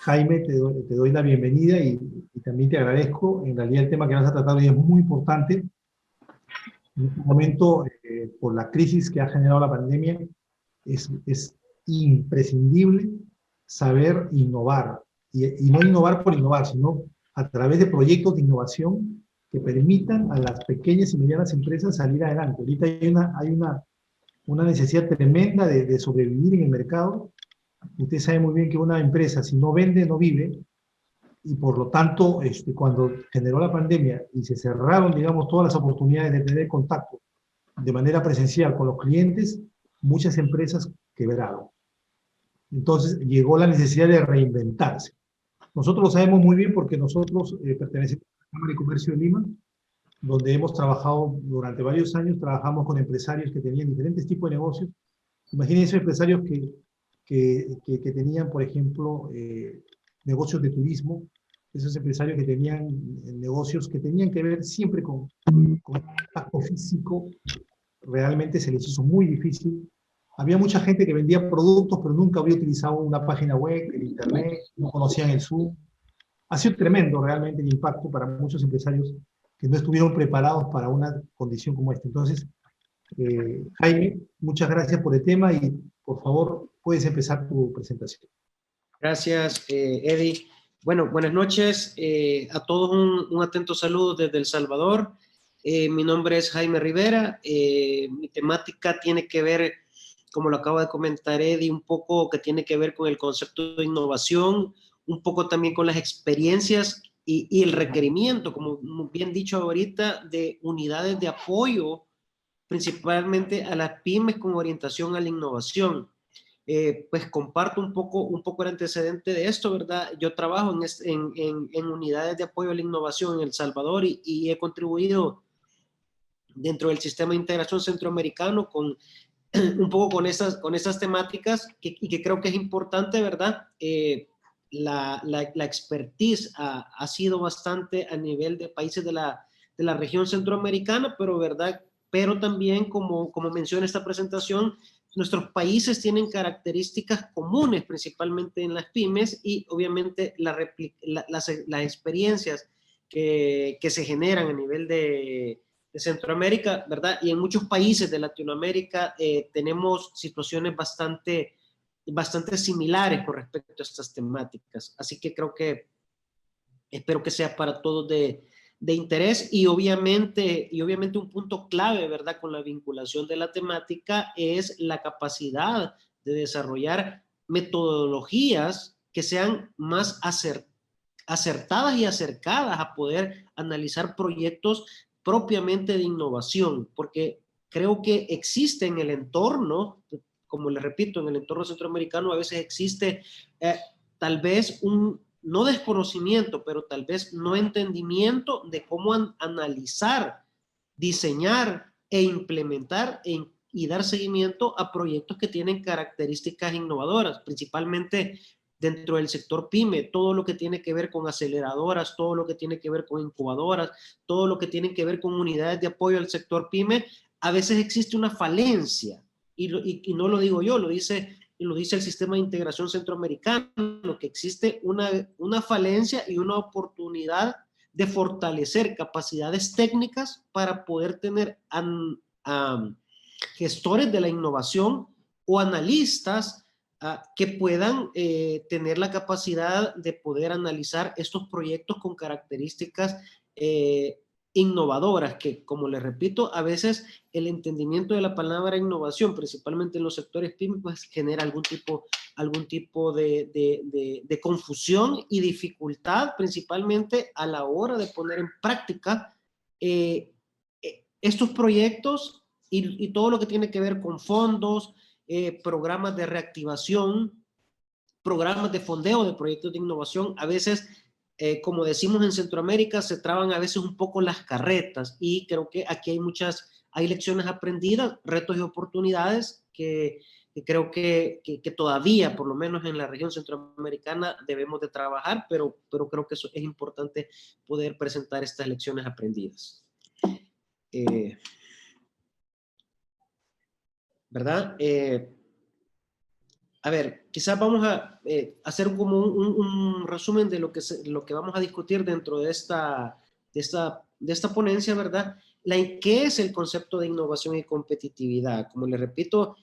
Jaime, te doy la bienvenida y también te agradezco. En realidad el tema que vas a tratar hoy es muy importante. En este momento, por la crisis que ha generado la pandemia, es imprescindible saber innovar. Y no innovar por innovar, sino a través de proyectos de innovación que permitan a las pequeñas y medianas empresas salir adelante. Ahorita hay una necesidad tremenda de sobrevivir en el mercado. Usted sabe muy bien que una empresa, si no vende, no vive, y por lo tanto, cuando generó la pandemia y se cerraron, digamos, todas las oportunidades de tener contacto de manera presencial con los clientes, muchas empresas quebraron. Entonces llegó la necesidad de reinventarse. Nosotros lo sabemos muy bien porque nosotros pertenecemos a la Cámara de Comercio de Lima, donde hemos trabajado durante varios años, trabajamos con empresarios que tenían diferentes tipos de negocios. Imagínense empresarios que tenían, por ejemplo, negocios de turismo, esos empresarios que tenían negocios que tenían que ver siempre con el contacto físico, realmente se les hizo muy difícil. Había mucha gente que vendía productos, pero nunca había utilizado una página web, el internet, no conocían el Zoom. Ha sido tremendo realmente el impacto para muchos empresarios que no estuvieron preparados para una condición como esta. Entonces, Jaime, muchas gracias por el tema y por favor puedes empezar tu presentación. Gracias, Eddie. Bueno, buenas noches a todos. Un atento saludo desde El Salvador. Mi nombre es Jaime Rivera. Mi temática tiene que ver, como lo acaba de comentar Eddie, un poco que tiene que ver con el concepto de innovación, un poco también con las experiencias y el requerimiento, como bien dicho ahorita, de unidades de apoyo, principalmente a las pymes con orientación a la innovación. Pues comparto un poco el antecedente de esto, ¿verdad? Yo trabajo en unidades de apoyo a la innovación en El Salvador y he contribuido dentro del sistema de integración centroamericano con un poco con esas temáticas y que creo que es importante, ¿verdad? La expertise ha sido bastante a nivel de países de la región centroamericana, pero, ¿verdad? Pero también, como menciona esta presentación, nuestros países tienen características comunes, principalmente en las pymes, y obviamente las experiencias que se generan a nivel de Centroamérica, ¿verdad? Y en muchos países de Latinoamérica tenemos situaciones bastante similares con respecto a estas temáticas. Así que espero que sea para todos de interés y obviamente un punto clave, ¿verdad? Con la vinculación de la temática es la capacidad de desarrollar metodologías que sean más acertadas y acercadas a poder analizar proyectos propiamente de innovación, porque creo que existe en el entorno, como les repito, en el entorno centroamericano a veces existe tal vez un no desconocimiento, pero tal vez no entendimiento de cómo analizar, diseñar e implementar y dar seguimiento a proyectos que tienen características innovadoras, principalmente dentro del sector PYME, todo lo que tiene que ver con aceleradoras, todo lo que tiene que ver con incubadoras, todo lo que tiene que ver con unidades de apoyo al sector PYME, a veces existe una falencia, y no lo digo yo, lo dice el sistema de integración centroamericano, que existe una falencia y una oportunidad de fortalecer capacidades técnicas para poder tener gestores de la innovación o analistas que puedan tener la capacidad de poder analizar estos proyectos con características innovadoras, que, como les repito, a veces el entendimiento de la palabra innovación, principalmente en los sectores pymes, pues genera algún tipo de confusión y dificultad, principalmente a la hora de poner en práctica estos proyectos y todo lo que tiene que ver con fondos, programas de reactivación, programas de fondeo de proyectos de innovación. A veces, como decimos en Centroamérica, se traban a veces un poco las carretas y creo que aquí hay lecciones aprendidas, retos y oportunidades que creo que todavía, por lo menos en la región centroamericana, debemos de trabajar, pero creo que eso es importante poder presentar estas lecciones aprendidas. ¿Verdad? a ver, quizás vamos a hacer como un resumen de lo que vamos a discutir dentro de esta ponencia, ¿verdad? ¿Qué es el concepto de innovación y competitividad? Como le repito,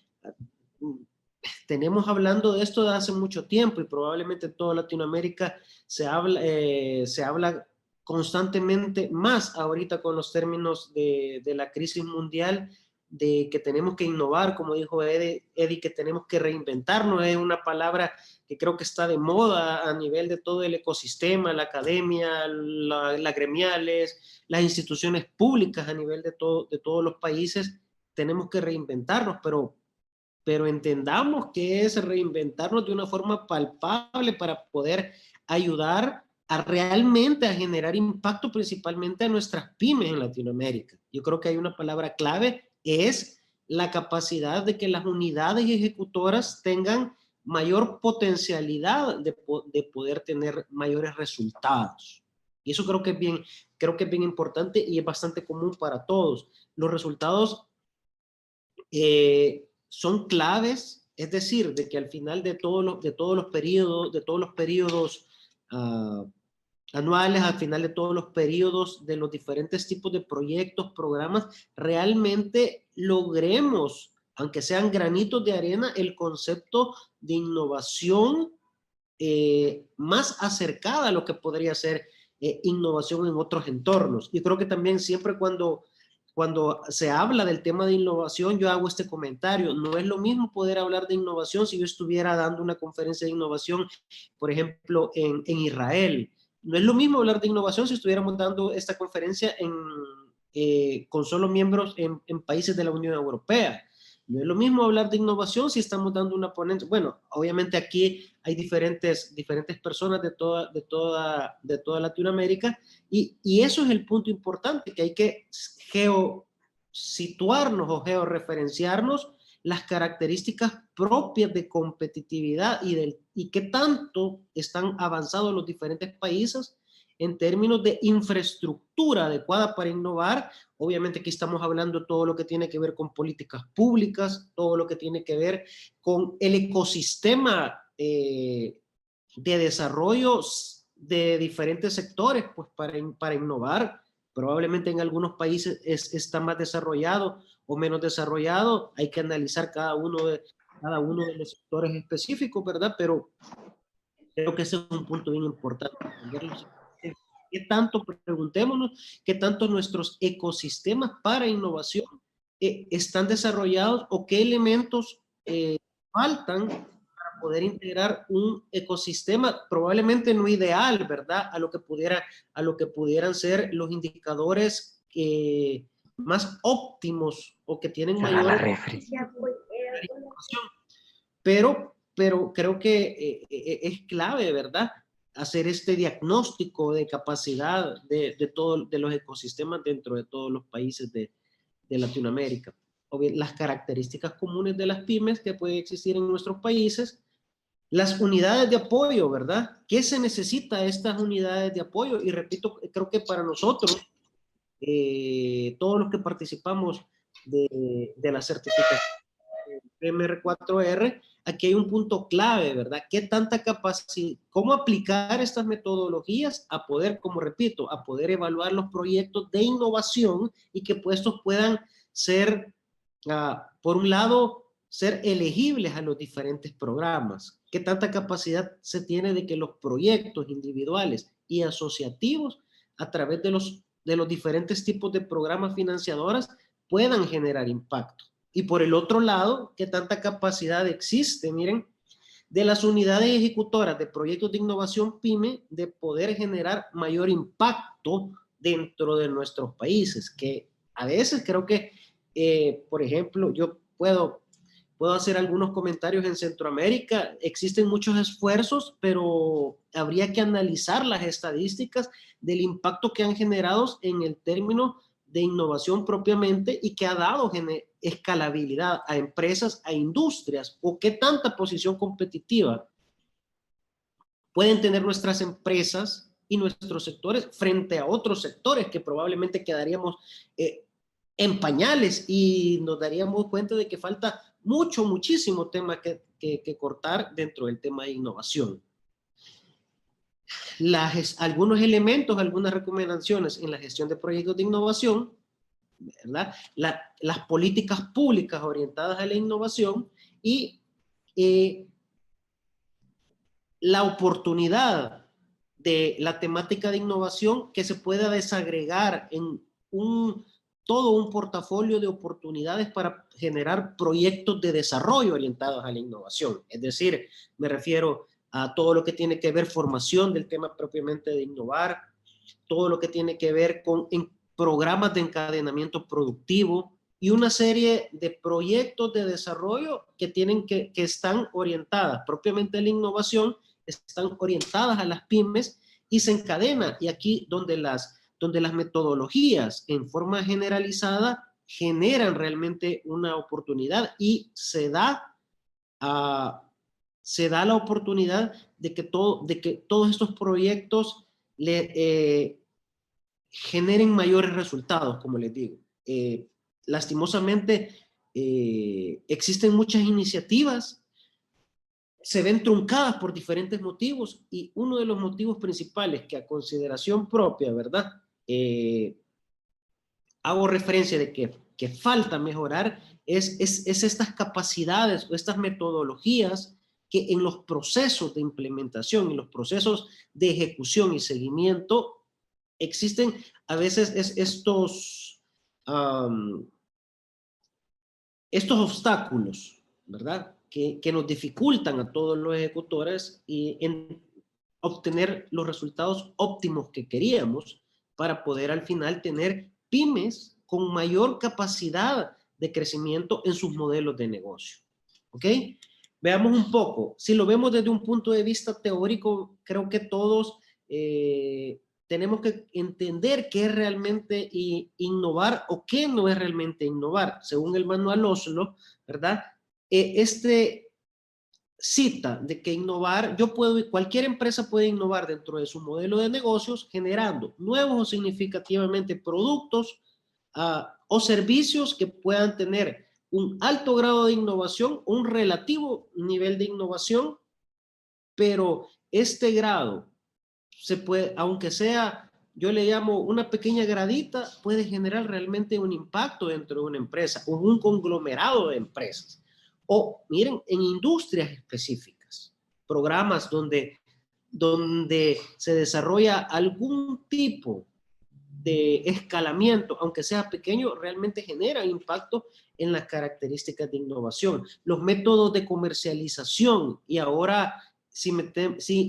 tenemos hablando de esto de hace mucho tiempo y probablemente en toda Latinoamérica se habla constantemente, más ahorita con los términos de la crisis mundial, de que tenemos que innovar, como dijo Eddie, que tenemos que reinventarnos. Es una palabra que creo que está de moda a nivel de todo el ecosistema, la academia, las gremiales, las instituciones públicas a nivel de todos los países. Tenemos que reinventarnos, pero entendamos que es reinventarnos de una forma palpable para poder ayudar a realmente a generar impacto principalmente a nuestras pymes en Latinoamérica. Yo creo que hay una palabra clave, es la capacidad de que las unidades ejecutoras tengan mayor potencialidad de poder tener mayores resultados. Y eso creo que es bien importante y es bastante común para todos. Los resultados son claves, es decir, de que al final de todos los periodos anuales, al final de todos los periodos de los diferentes tipos de proyectos, programas, realmente logremos, aunque sean granitos de arena, el concepto de innovación más acercada a lo que podría ser innovación en otros entornos. Y creo que también siempre cuando se habla del tema de innovación, yo hago este comentario. No es lo mismo poder hablar de innovación si yo estuviera dando una conferencia de innovación, por ejemplo, en Israel. No es lo mismo hablar de innovación si estuviéramos dando esta conferencia con solo miembros en países de la Unión Europea. No es lo mismo hablar de innovación si estamos dando una ponencia. Bueno, obviamente aquí hay diferentes personas de toda Latinoamérica y eso es el punto importante, que hay que situarnos o georreferenciarnos las características propias de competitividad y qué tanto están avanzados los diferentes países en términos de infraestructura adecuada para innovar. Obviamente aquí estamos hablando de todo lo que tiene que ver con políticas públicas, todo lo que tiene que ver con el ecosistema de desarrollo de diferentes sectores, pues para innovar. Probablemente en algunos países está más desarrollado o menos desarrollado. Hay que analizar cada uno de los sectores específicos, ¿verdad? Pero creo que ese es un punto bien importante. ¿Qué tanto, preguntémonos, qué tanto nuestros ecosistemas para innovación están desarrollados o qué elementos faltan para poder integrar un ecosistema probablemente no ideal, ¿verdad? A lo que pudieran ser los indicadores más óptimos o que tienen mayor innovación. Pero creo que es clave, ¿verdad? Hacer este diagnóstico de capacidad de los ecosistemas dentro de todos los países de Latinoamérica. O bien, las características comunes de las pymes que pueden existir en nuestros países, las unidades de apoyo, ¿verdad? ¿Qué se necesita de estas unidades de apoyo? Y repito, creo que para nosotros, todos los que participamos de la certificación PMR4R, aquí hay un punto clave, ¿verdad? ¿Qué tanta capacidad, cómo aplicar estas metodologías a poder, como repito, a poder evaluar los proyectos de innovación y que estos puedan ser, por un lado, ser elegibles a los diferentes programas? ¿Qué tanta capacidad se tiene de que los proyectos individuales y asociativos a través de los diferentes tipos de programas financiadoras puedan generar impacto? Y por el otro lado, ¿qué tanta capacidad existe, miren, de las unidades ejecutoras de proyectos de innovación PYME de poder generar mayor impacto dentro de nuestros países? Que a veces creo que, por ejemplo, yo puedo hacer algunos comentarios en Centroamérica. Existen muchos esfuerzos, pero habría que analizar las estadísticas del impacto que han generado en el término de innovación propiamente y que ha dado escalabilidad a empresas, a industrias, o qué tanta posición competitiva pueden tener nuestras empresas y nuestros sectores frente a otros sectores que probablemente quedaríamos en pañales y nos daríamos cuenta de que falta muchísimo tema que cortar dentro del tema de innovación. Algunos elementos, algunas recomendaciones en la gestión de proyectos de innovación, ¿verdad? Las políticas públicas orientadas a la innovación y la oportunidad de la temática de innovación que se pueda desagregar en todo un portafolio de oportunidades para generar proyectos de desarrollo orientados a la innovación. Es decir, me refiero a todo lo que tiene que ver formación del tema propiamente de innovar, todo lo que tiene que ver con programas de encadenamiento productivo y una serie de proyectos de desarrollo que están orientadas propiamente a la innovación, están orientadas a las pymes y se encadena. Y aquí donde las metodologías en forma generalizada generan realmente una oportunidad y se da la oportunidad de que todos estos proyectos generen mayores resultados, como les digo. Lastimosamente, existen muchas iniciativas, se ven truncadas por diferentes motivos, y uno de los motivos principales que a consideración propia, ¿verdad? Hago referencia de que falta mejorar es estas capacidades o estas metodologías que en los procesos de implementación, en los procesos de ejecución y seguimiento, existen a veces estos obstáculos, ¿verdad? Que nos dificultan a todos los ejecutores en obtener los resultados óptimos que queríamos para poder al final tener pymes con mayor capacidad de crecimiento en sus modelos de negocio. ¿Ok? Veamos un poco. Si lo vemos desde un punto de vista teórico, creo que todos tenemos que entender qué es realmente innovar o qué no es realmente innovar. Según el manual Oslo, ¿verdad? Cita de que innovar, cualquier empresa puede innovar dentro de su modelo de negocios generando nuevos o significativamente productos o servicios que puedan tener un alto grado de innovación, un relativo nivel de innovación, pero este grado se puede, aunque sea, yo le llamo una pequeña gradita, puede generar realmente un impacto dentro de una empresa o un conglomerado de empresas. O miren, en industrias específicas, programas donde se desarrolla algún tipo de escalamiento, aunque sea pequeño, realmente genera impacto en las características de innovación. Los métodos de comercialización, y ahora si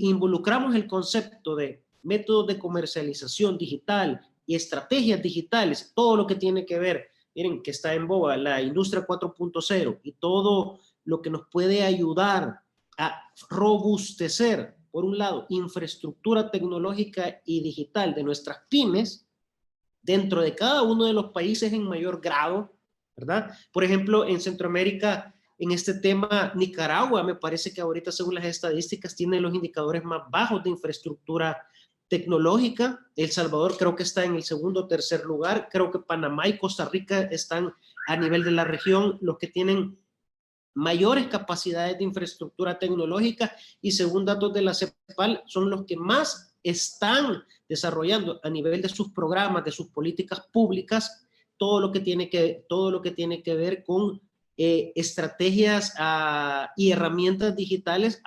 involucramos el concepto de métodos de comercialización digital y estrategias digitales, todo lo que tiene que ver, miren que está en boga la industria 4.0 y todo lo que nos puede ayudar a robustecer, por un lado, infraestructura tecnológica y digital de nuestras pymes dentro de cada uno de los países en mayor grado, ¿verdad? Por ejemplo, en Centroamérica, en este tema, Nicaragua, me parece que ahorita, según las estadísticas, tiene los indicadores más bajos de infraestructura tecnológica. El Salvador creo que está en el segundo o tercer lugar. Creo que Panamá y Costa Rica están a nivel de la región los que tienen mayores capacidades de infraestructura tecnológica, y según datos de la CEPAL son los que más están desarrollando a nivel de sus programas, de sus políticas públicas, todo lo que tiene que ver con estrategias y herramientas digitales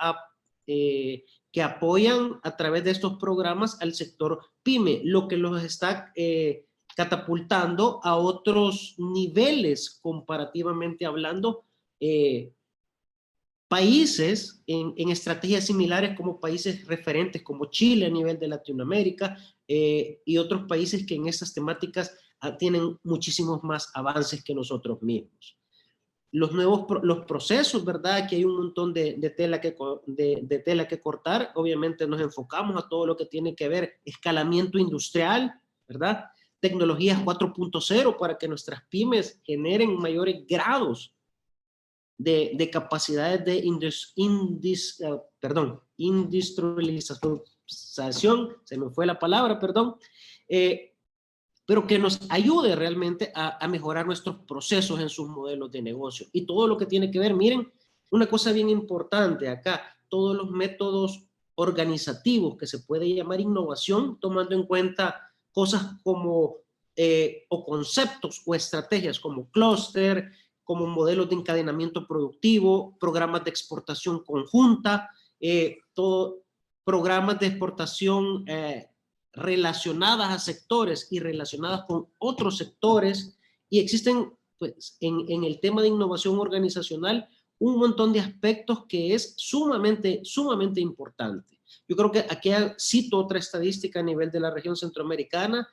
que apoyan a través de estos programas al sector PYME, lo que los está catapultando a otros niveles comparativamente hablando. Países en estrategias similares como países referentes como Chile a nivel de Latinoamérica y otros países que en estas temáticas tienen muchísimos más avances que nosotros mismos. Los procesos, ¿verdad? Aquí hay un montón de tela que cortar. Obviamente nos enfocamos a todo lo que tiene que ver escalamiento industrial, ¿verdad? Tecnologías 4.0 para que nuestras pymes generen mayores grados de capacidades de industrialización, se me fue la palabra, perdón, pero que nos ayude realmente a mejorar nuestros procesos en sus modelos de negocio. Y todo lo que tiene que ver, miren, una cosa bien importante acá, todos los métodos organizativos que se puede llamar innovación, tomando en cuenta cosas como, o conceptos o estrategias como clúster, como modelos de encadenamiento productivo, programas de exportación conjunta, programas de exportación relacionadas a sectores y relacionadas con otros sectores, y existen, pues, en el tema de innovación organizacional, un montón de aspectos que es sumamente importante. Yo creo que aquí cito otra estadística a nivel de la región centroamericana.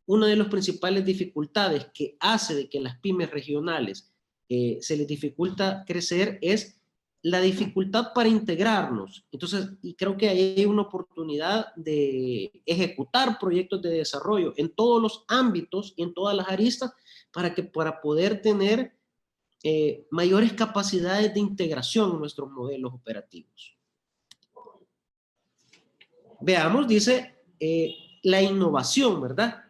Una de las principales dificultades que hace de que las pymes regionales se les dificulta crecer es la dificultad para integrarnos. Entonces, y creo que ahí hay una oportunidad de ejecutar proyectos de desarrollo en todos los ámbitos y en todas las aristas para poder tener mayores capacidades de integración en nuestros modelos operativos. Veamos, dice, la innovación, ¿verdad?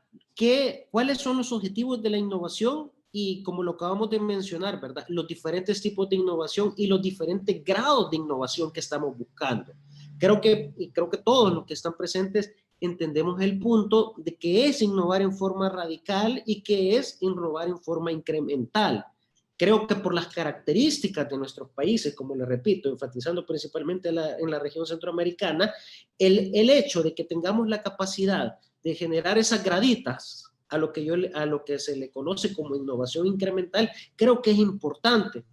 ¿Cuáles son los objetivos de la innovación? Y como lo acabamos de mencionar, ¿verdad? Los diferentes tipos de innovación y los diferentes grados de innovación que estamos buscando. Creo que todos los que están presentes entendemos el punto de que es innovar en forma radical y que es innovar en forma incremental. Creo que por las características de nuestros países, como les repito, enfatizando principalmente en la región centroamericana, el hecho de que tengamos la capacidad de generar esas graditas a lo que se le conoce como innovación incremental, creo que es importante.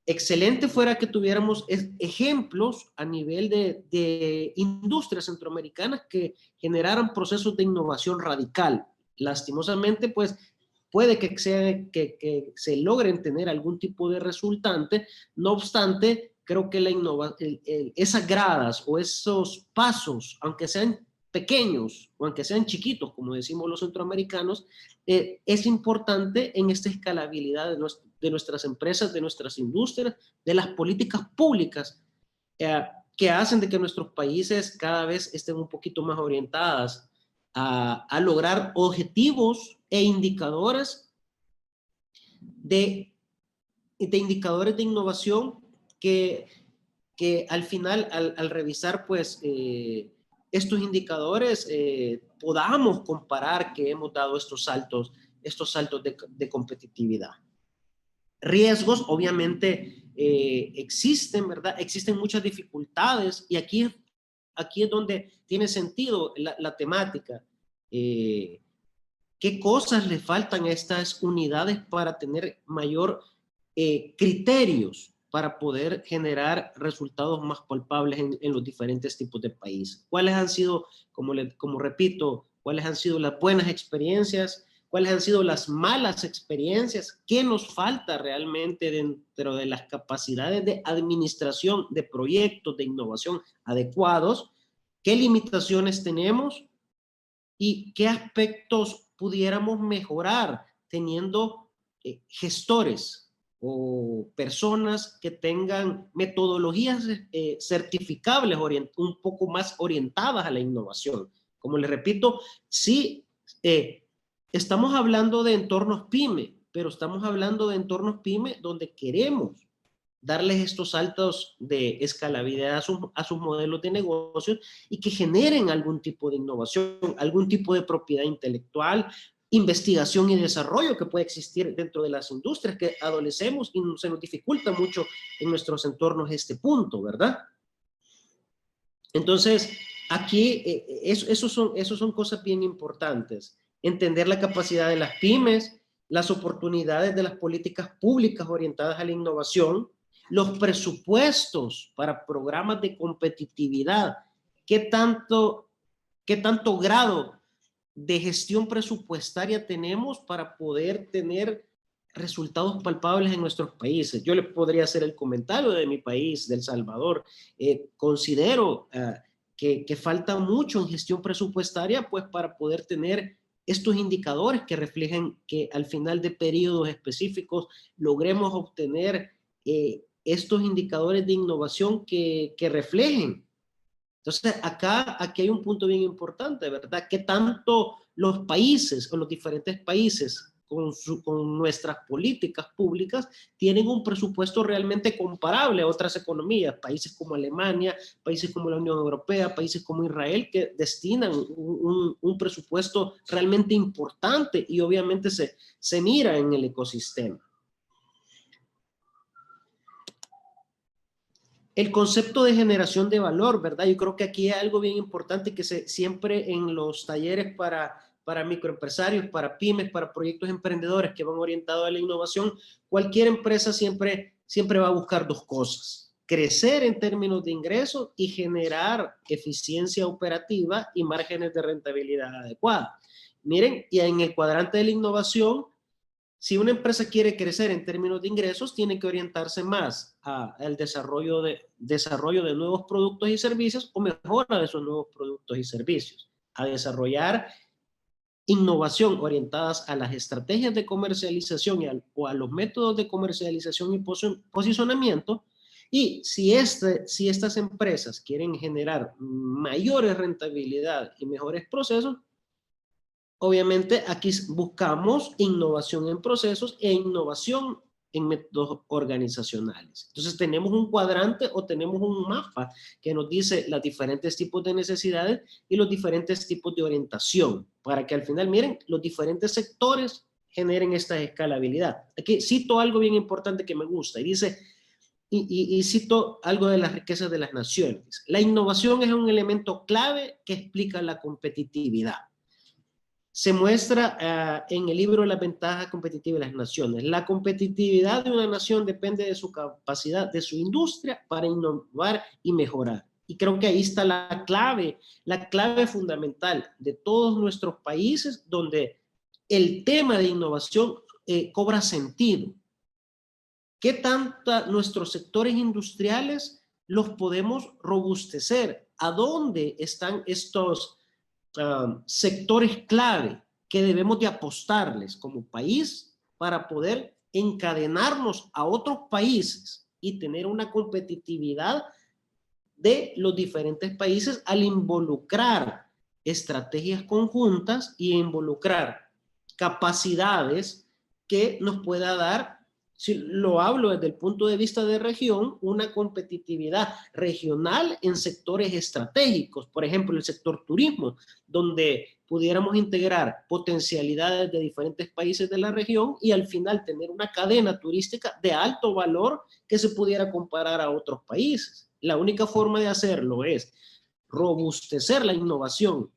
Excelente fuera que tuviéramos ejemplos a nivel de industrias centroamericanas que generaran procesos de innovación radical. Lastimosamente, pues, puede que se logren tener algún tipo de resultante. No obstante, creo que esas gradas o esos pasos, aunque sean pequeños o aunque sean chiquitos, como decimos los centroamericanos, es importante en esta escalabilidad de nuestras empresas, de nuestras industrias, de las políticas públicas que hacen de que nuestros países cada vez estén un poquito más orientadas a lograr objetivos e indicadores de innovación que al final, al revisar pues estos indicadores, podamos comparar que hemos dado estos saltos de competitividad. Riesgos, obviamente, existen, ¿verdad? Existen muchas dificultades y aquí es donde tiene sentido la temática. ¿Qué cosas le faltan a estas unidades para tener mayor criterios para poder generar resultados más palpables en los diferentes tipos de países? ¿Cuáles han sido, como repito, cuáles han sido las buenas experiencias? ¿Cuáles han sido las malas experiencias? ¿Qué nos falta realmente dentro de las capacidades de administración de proyectos de innovación adecuados? ¿Qué limitaciones tenemos? ¿Y qué aspectos pudiéramos mejorar teniendo gestores o personas que tengan metodologías certificables un poco más orientadas a la innovación? Como les repito, sí, estamos hablando de entornos PYME, pero estamos hablando de entornos PYME donde queremos darles estos saltos de escalabilidad a sus modelos de negocios y que generen algún tipo de innovación, algún tipo de propiedad intelectual, investigación y desarrollo que puede existir dentro de las industrias que adolecemos y se nos dificulta mucho en nuestros entornos este punto, ¿verdad? Entonces, aquí esos son cosas bien importantes. Entender la capacidad de las pymes, las oportunidades de las políticas públicas orientadas a la innovación, los presupuestos para programas de competitividad, qué tanto grado de gestión presupuestaria tenemos para poder tener resultados palpables en nuestros países. Yo les podría hacer el comentario de mi país, de El Salvador. Considero que falta mucho en gestión presupuestaria, pues, para poder tener estos indicadores que reflejen que al final de periodos específicos logremos obtener estos indicadores de innovación que reflejen. Entonces, aquí hay un punto bien importante, ¿verdad? ¿Qué tanto los países o los diferentes países con nuestras políticas públicas, tienen un presupuesto realmente comparable a otras economías, países como Alemania, países como la Unión Europea, países como Israel, que destinan un presupuesto realmente importante y obviamente se mira en el ecosistema. El concepto de generación de valor, ¿verdad? Yo creo que aquí hay algo bien importante que siempre en los talleres para microempresarios, para pymes, para proyectos emprendedores que van orientados a la innovación, cualquier empresa siempre va a buscar dos cosas: crecer en términos de ingresos y generar eficiencia operativa y márgenes de rentabilidad adecuados. Miren, y en el cuadrante de la innovación, si una empresa quiere crecer en términos de ingresos, tiene que orientarse más al desarrollo de nuevos productos y servicios o mejora de esos nuevos productos y servicios, a desarrollar innovación orientadas a las estrategias de comercialización o a los métodos de comercialización y posicionamiento. Y si estas empresas quieren generar mayores rentabilidad y mejores procesos, obviamente aquí buscamos innovación en procesos e innovación en métodos organizacionales. Entonces tenemos un cuadrante o tenemos un mapa que nos dice los diferentes tipos de necesidades y los diferentes tipos de orientación, para que al final, miren, los diferentes sectores generen esta escalabilidad. Aquí cito algo bien importante que me gusta y dice, y cito algo de las riquezas de las naciones: la innovación es un elemento clave que explica la competitividad. Se muestra en el libro La ventaja competitiva de las naciones. La competitividad de una nación depende de su capacidad, de su industria para innovar y mejorar. Y creo que ahí está la clave fundamental de todos nuestros países, donde el tema de innovación cobra sentido. ¿Qué tanto nuestros sectores industriales los podemos robustecer? ¿A dónde están estos sectores clave que debemos de apostarles como país para poder encadenarnos a otros países y tener una competitividad de los diferentes países al involucrar estrategias conjuntas y involucrar capacidades que nos pueda dar, si lo hablo desde el punto de vista de región, una competitividad regional en sectores estratégicos, por ejemplo, el sector turismo, donde pudiéramos integrar potencialidades de diferentes países de la región y al final tener una cadena turística de alto valor que se pudiera comparar a otros países. La única forma de hacerlo es robustecer la innovación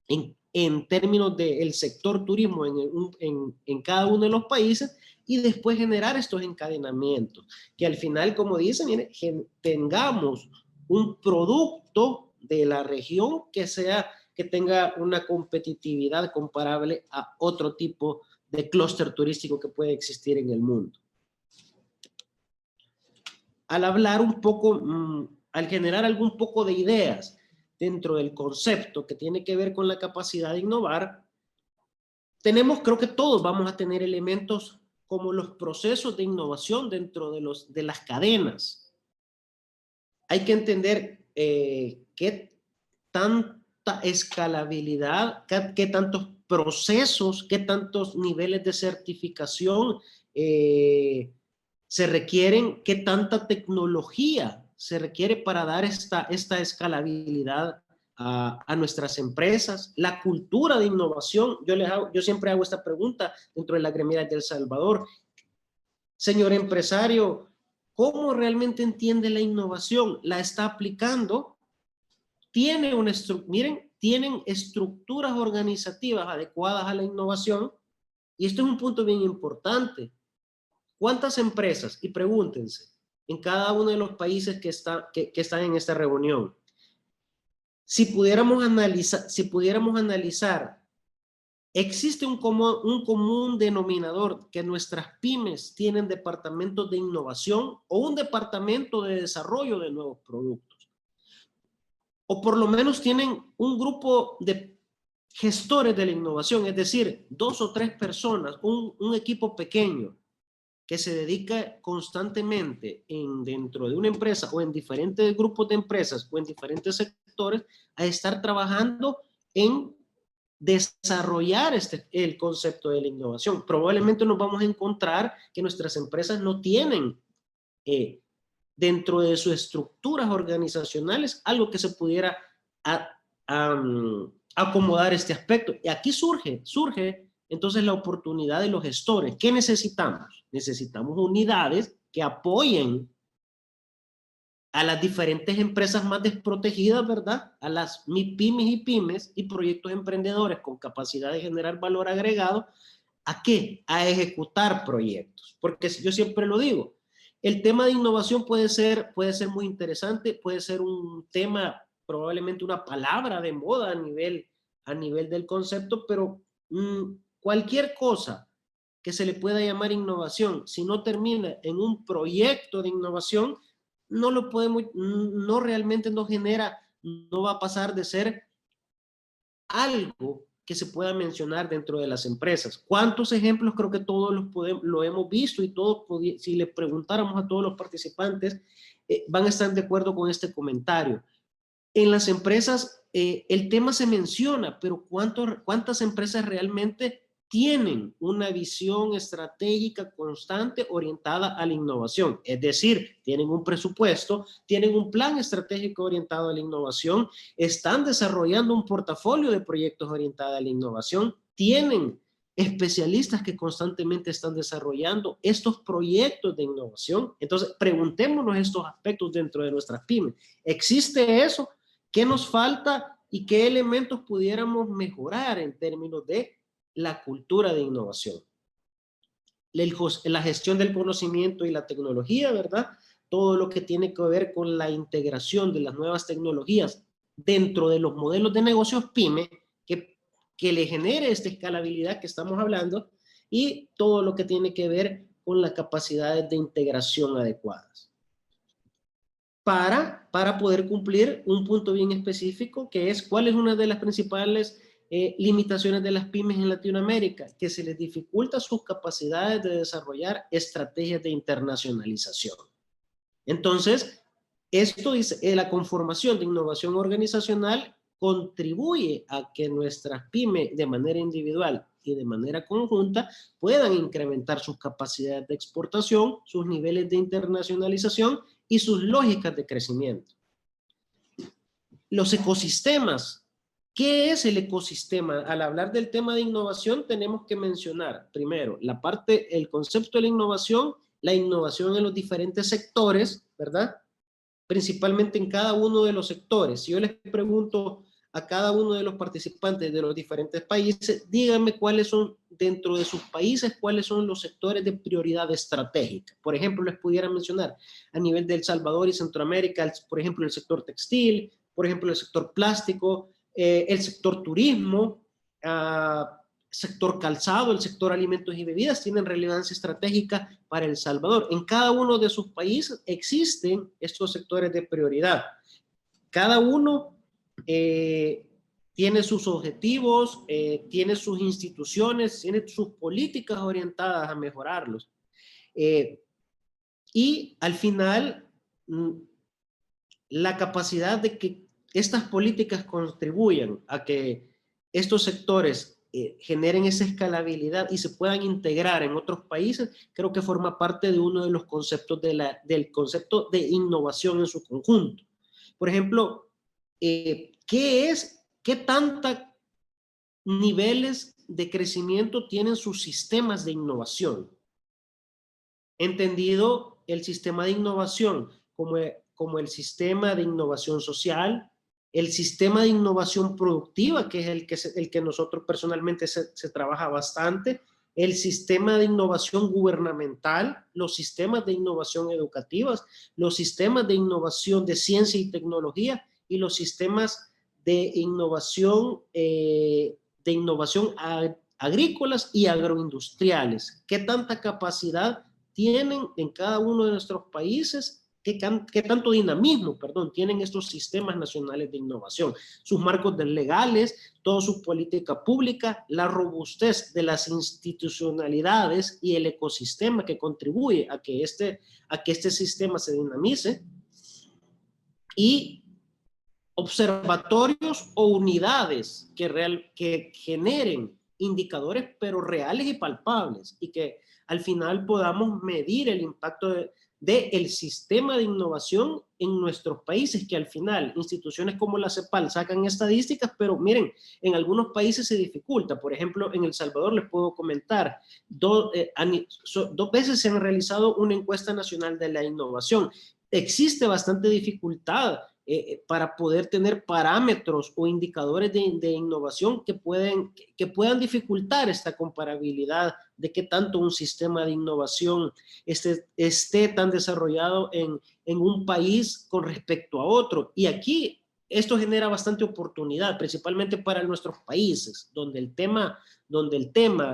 en términos del sector turismo en cada uno de los países y después generar estos encadenamientos, que al final, como dicen, tengamos un producto de la región que tenga una competitividad comparable a otro tipo de clúster turístico que puede existir en el mundo. Al hablar un poco, al generar algún poco de ideas dentro del concepto que tiene que ver con la capacidad de innovar, creo que todos vamos a tener elementos como los procesos de innovación dentro de las cadenas. Hay que entender qué tanta escalabilidad, qué tantos procesos, qué tantos niveles de certificación se requieren, qué tanta tecnología se requiere para dar esta escalabilidad a nuestras empresas, la cultura de innovación. Yo siempre hago esta pregunta dentro de la gremial de El Salvador: señor empresario, ¿cómo realmente entiende la innovación? ¿La está aplicando? Tienen estructuras organizativas adecuadas a la innovación. Y esto es un punto bien importante. ¿Cuántas empresas? Y pregúntense, en cada uno de los países que están en esta reunión, si pudiéramos analizar, existe un común denominador que nuestras pymes tienen departamentos de innovación o un departamento de desarrollo de nuevos productos. O por lo menos tienen un grupo de gestores de la innovación, es decir, 2 o 3 personas, un equipo pequeño que se dedica constantemente dentro de una empresa o en diferentes grupos de empresas o en diferentes sectores a estar trabajando en desarrollar el concepto de la innovación. Probablemente nos vamos a encontrar que nuestras empresas no tienen dentro de sus estructuras organizacionales algo que se pudiera acomodar este aspecto. Y aquí surge entonces la oportunidad de los gestores. ¿Qué necesitamos? Necesitamos unidades que apoyen a las diferentes empresas más desprotegidas, ¿verdad? A las MIPYMES y pymes y proyectos emprendedores con capacidad de generar valor agregado. ¿A qué? A ejecutar proyectos. Porque yo siempre lo digo, el tema de innovación puede ser muy interesante, puede ser un tema, probablemente una palabra de moda a nivel del concepto, pero cualquier cosa que se le pueda llamar innovación, si no termina en un proyecto de innovación, no realmente no genera, no va a pasar de ser algo que se pueda mencionar dentro de las empresas. ¿Cuántos ejemplos? Creo que todos lo hemos visto y todos, si le preguntáramos a todos los participantes, van a estar de acuerdo con este comentario. En las empresas, el tema se menciona, pero ¿cuántas empresas realmente tienen una visión estratégica constante orientada a la innovación? Es decir, tienen un presupuesto, tienen un plan estratégico orientado a la innovación, están desarrollando un portafolio de proyectos orientados a la innovación, tienen especialistas que constantemente están desarrollando estos proyectos de innovación. Entonces, preguntémonos estos aspectos dentro de nuestras pymes. ¿Existe eso? ¿Qué nos falta y qué elementos pudiéramos mejorar en términos de la cultura de innovación? La gestión del conocimiento y la tecnología, ¿verdad? Todo lo que tiene que ver con la integración de las nuevas tecnologías dentro de los modelos de negocios PYME que le genere esta escalabilidad que estamos hablando, y todo lo que tiene que ver con las capacidades de integración adecuadas. Para poder cumplir un punto bien específico, que es cuál es una de las principales limitaciones de las pymes en Latinoamérica, que se les dificulta sus capacidades de desarrollar estrategias de internacionalización. Entonces, esto dice, la conformación de innovación organizacional contribuye a que nuestras pymes de manera individual y de manera conjunta puedan incrementar sus capacidades de exportación, sus niveles de internacionalización y sus lógicas de crecimiento. Los ecosistemas. ¿Qué es el ecosistema? Al hablar del tema de innovación tenemos que mencionar primero el concepto de la innovación en los diferentes sectores, ¿verdad? Principalmente en cada uno de los sectores. Si yo les pregunto a cada uno de los participantes de los diferentes países, díganme cuáles son dentro de sus países, cuáles son los sectores de prioridad estratégica. Por ejemplo, les pudiera mencionar a nivel de El Salvador y Centroamérica, por ejemplo, el sector textil, por ejemplo, el sector plástico, el sector turismo, sector calzado, el sector alimentos y bebidas tienen relevancia estratégica para El Salvador. En cada uno de sus países existen estos sectores de prioridad. Cada uno tiene sus objetivos, tiene sus instituciones, tiene sus políticas orientadas a mejorarlos. Y al final, la capacidad de que estas políticas contribuyan a que estos sectores generen esa escalabilidad y se puedan integrar en otros países, creo que forma parte de uno de los conceptos del concepto de innovación en su conjunto. Por ejemplo, ¿qué tantos niveles de crecimiento tienen sus sistemas de innovación? Entendido el sistema de innovación como el sistema de innovación social, el sistema de innovación productiva, que es el que nosotros personalmente se trabaja bastante, el sistema de innovación gubernamental, los sistemas de innovación educativas, los sistemas de innovación de ciencia y tecnología y los sistemas de innovación agrícolas y agroindustriales. ¿Qué tanta capacidad tienen en cada uno de nuestros países? ¿Qué tanto dinamismo, tienen estos sistemas nacionales de innovación? Sus marcos legales, toda su política pública, la robustez de las institucionalidades y el ecosistema que contribuye a que este sistema se dinamice. Y observatorios o unidades que generen indicadores, pero reales y palpables, y que al final podamos medir el impacto del sistema de innovación en nuestros países, que al final instituciones como la CEPAL sacan estadísticas, pero miren, en algunos países se dificulta. Por ejemplo, en El Salvador les puedo comentar, dos veces se han realizado una encuesta nacional de la innovación. Existe bastante dificultad para poder tener parámetros o indicadores de innovación que puedan dificultar esta comparabilidad de qué tanto un sistema de innovación esté tan desarrollado en un país con respecto a otro. Y aquí esto genera bastante oportunidad, principalmente para nuestros países, donde el tema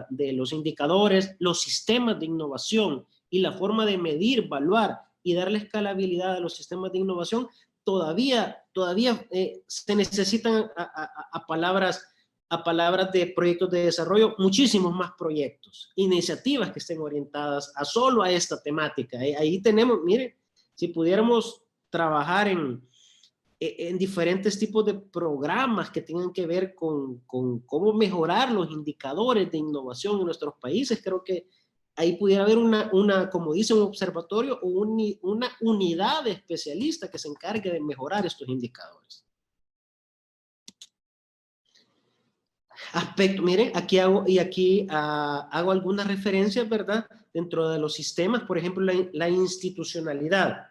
de los indicadores, los sistemas de innovación y la forma de medir, evaluar y darle escalabilidad a los sistemas de innovación todavía se necesitan a palabras de proyectos de desarrollo, muchísimos más proyectos, iniciativas que estén orientadas solo a esta temática. Ahí tenemos, miren, si pudiéramos trabajar en diferentes tipos de programas que tengan que ver con cómo mejorar los indicadores de innovación en nuestros países, creo que ahí pudiera haber como dice, un observatorio o una unidad de especialistas que se encargue de mejorar estos indicadores. Miren, aquí hago algunas referencias, ¿verdad? Dentro de los sistemas, por ejemplo, la institucionalidad.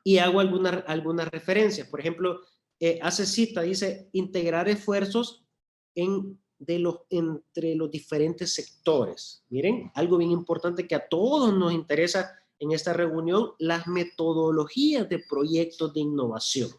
Y hago algunas referencias. Por ejemplo, hace cita, dice, integrar esfuerzos entre los diferentes sectores. Miren, algo bien importante que a todos nos interesa en esta reunión, las metodologías de proyectos de innovación.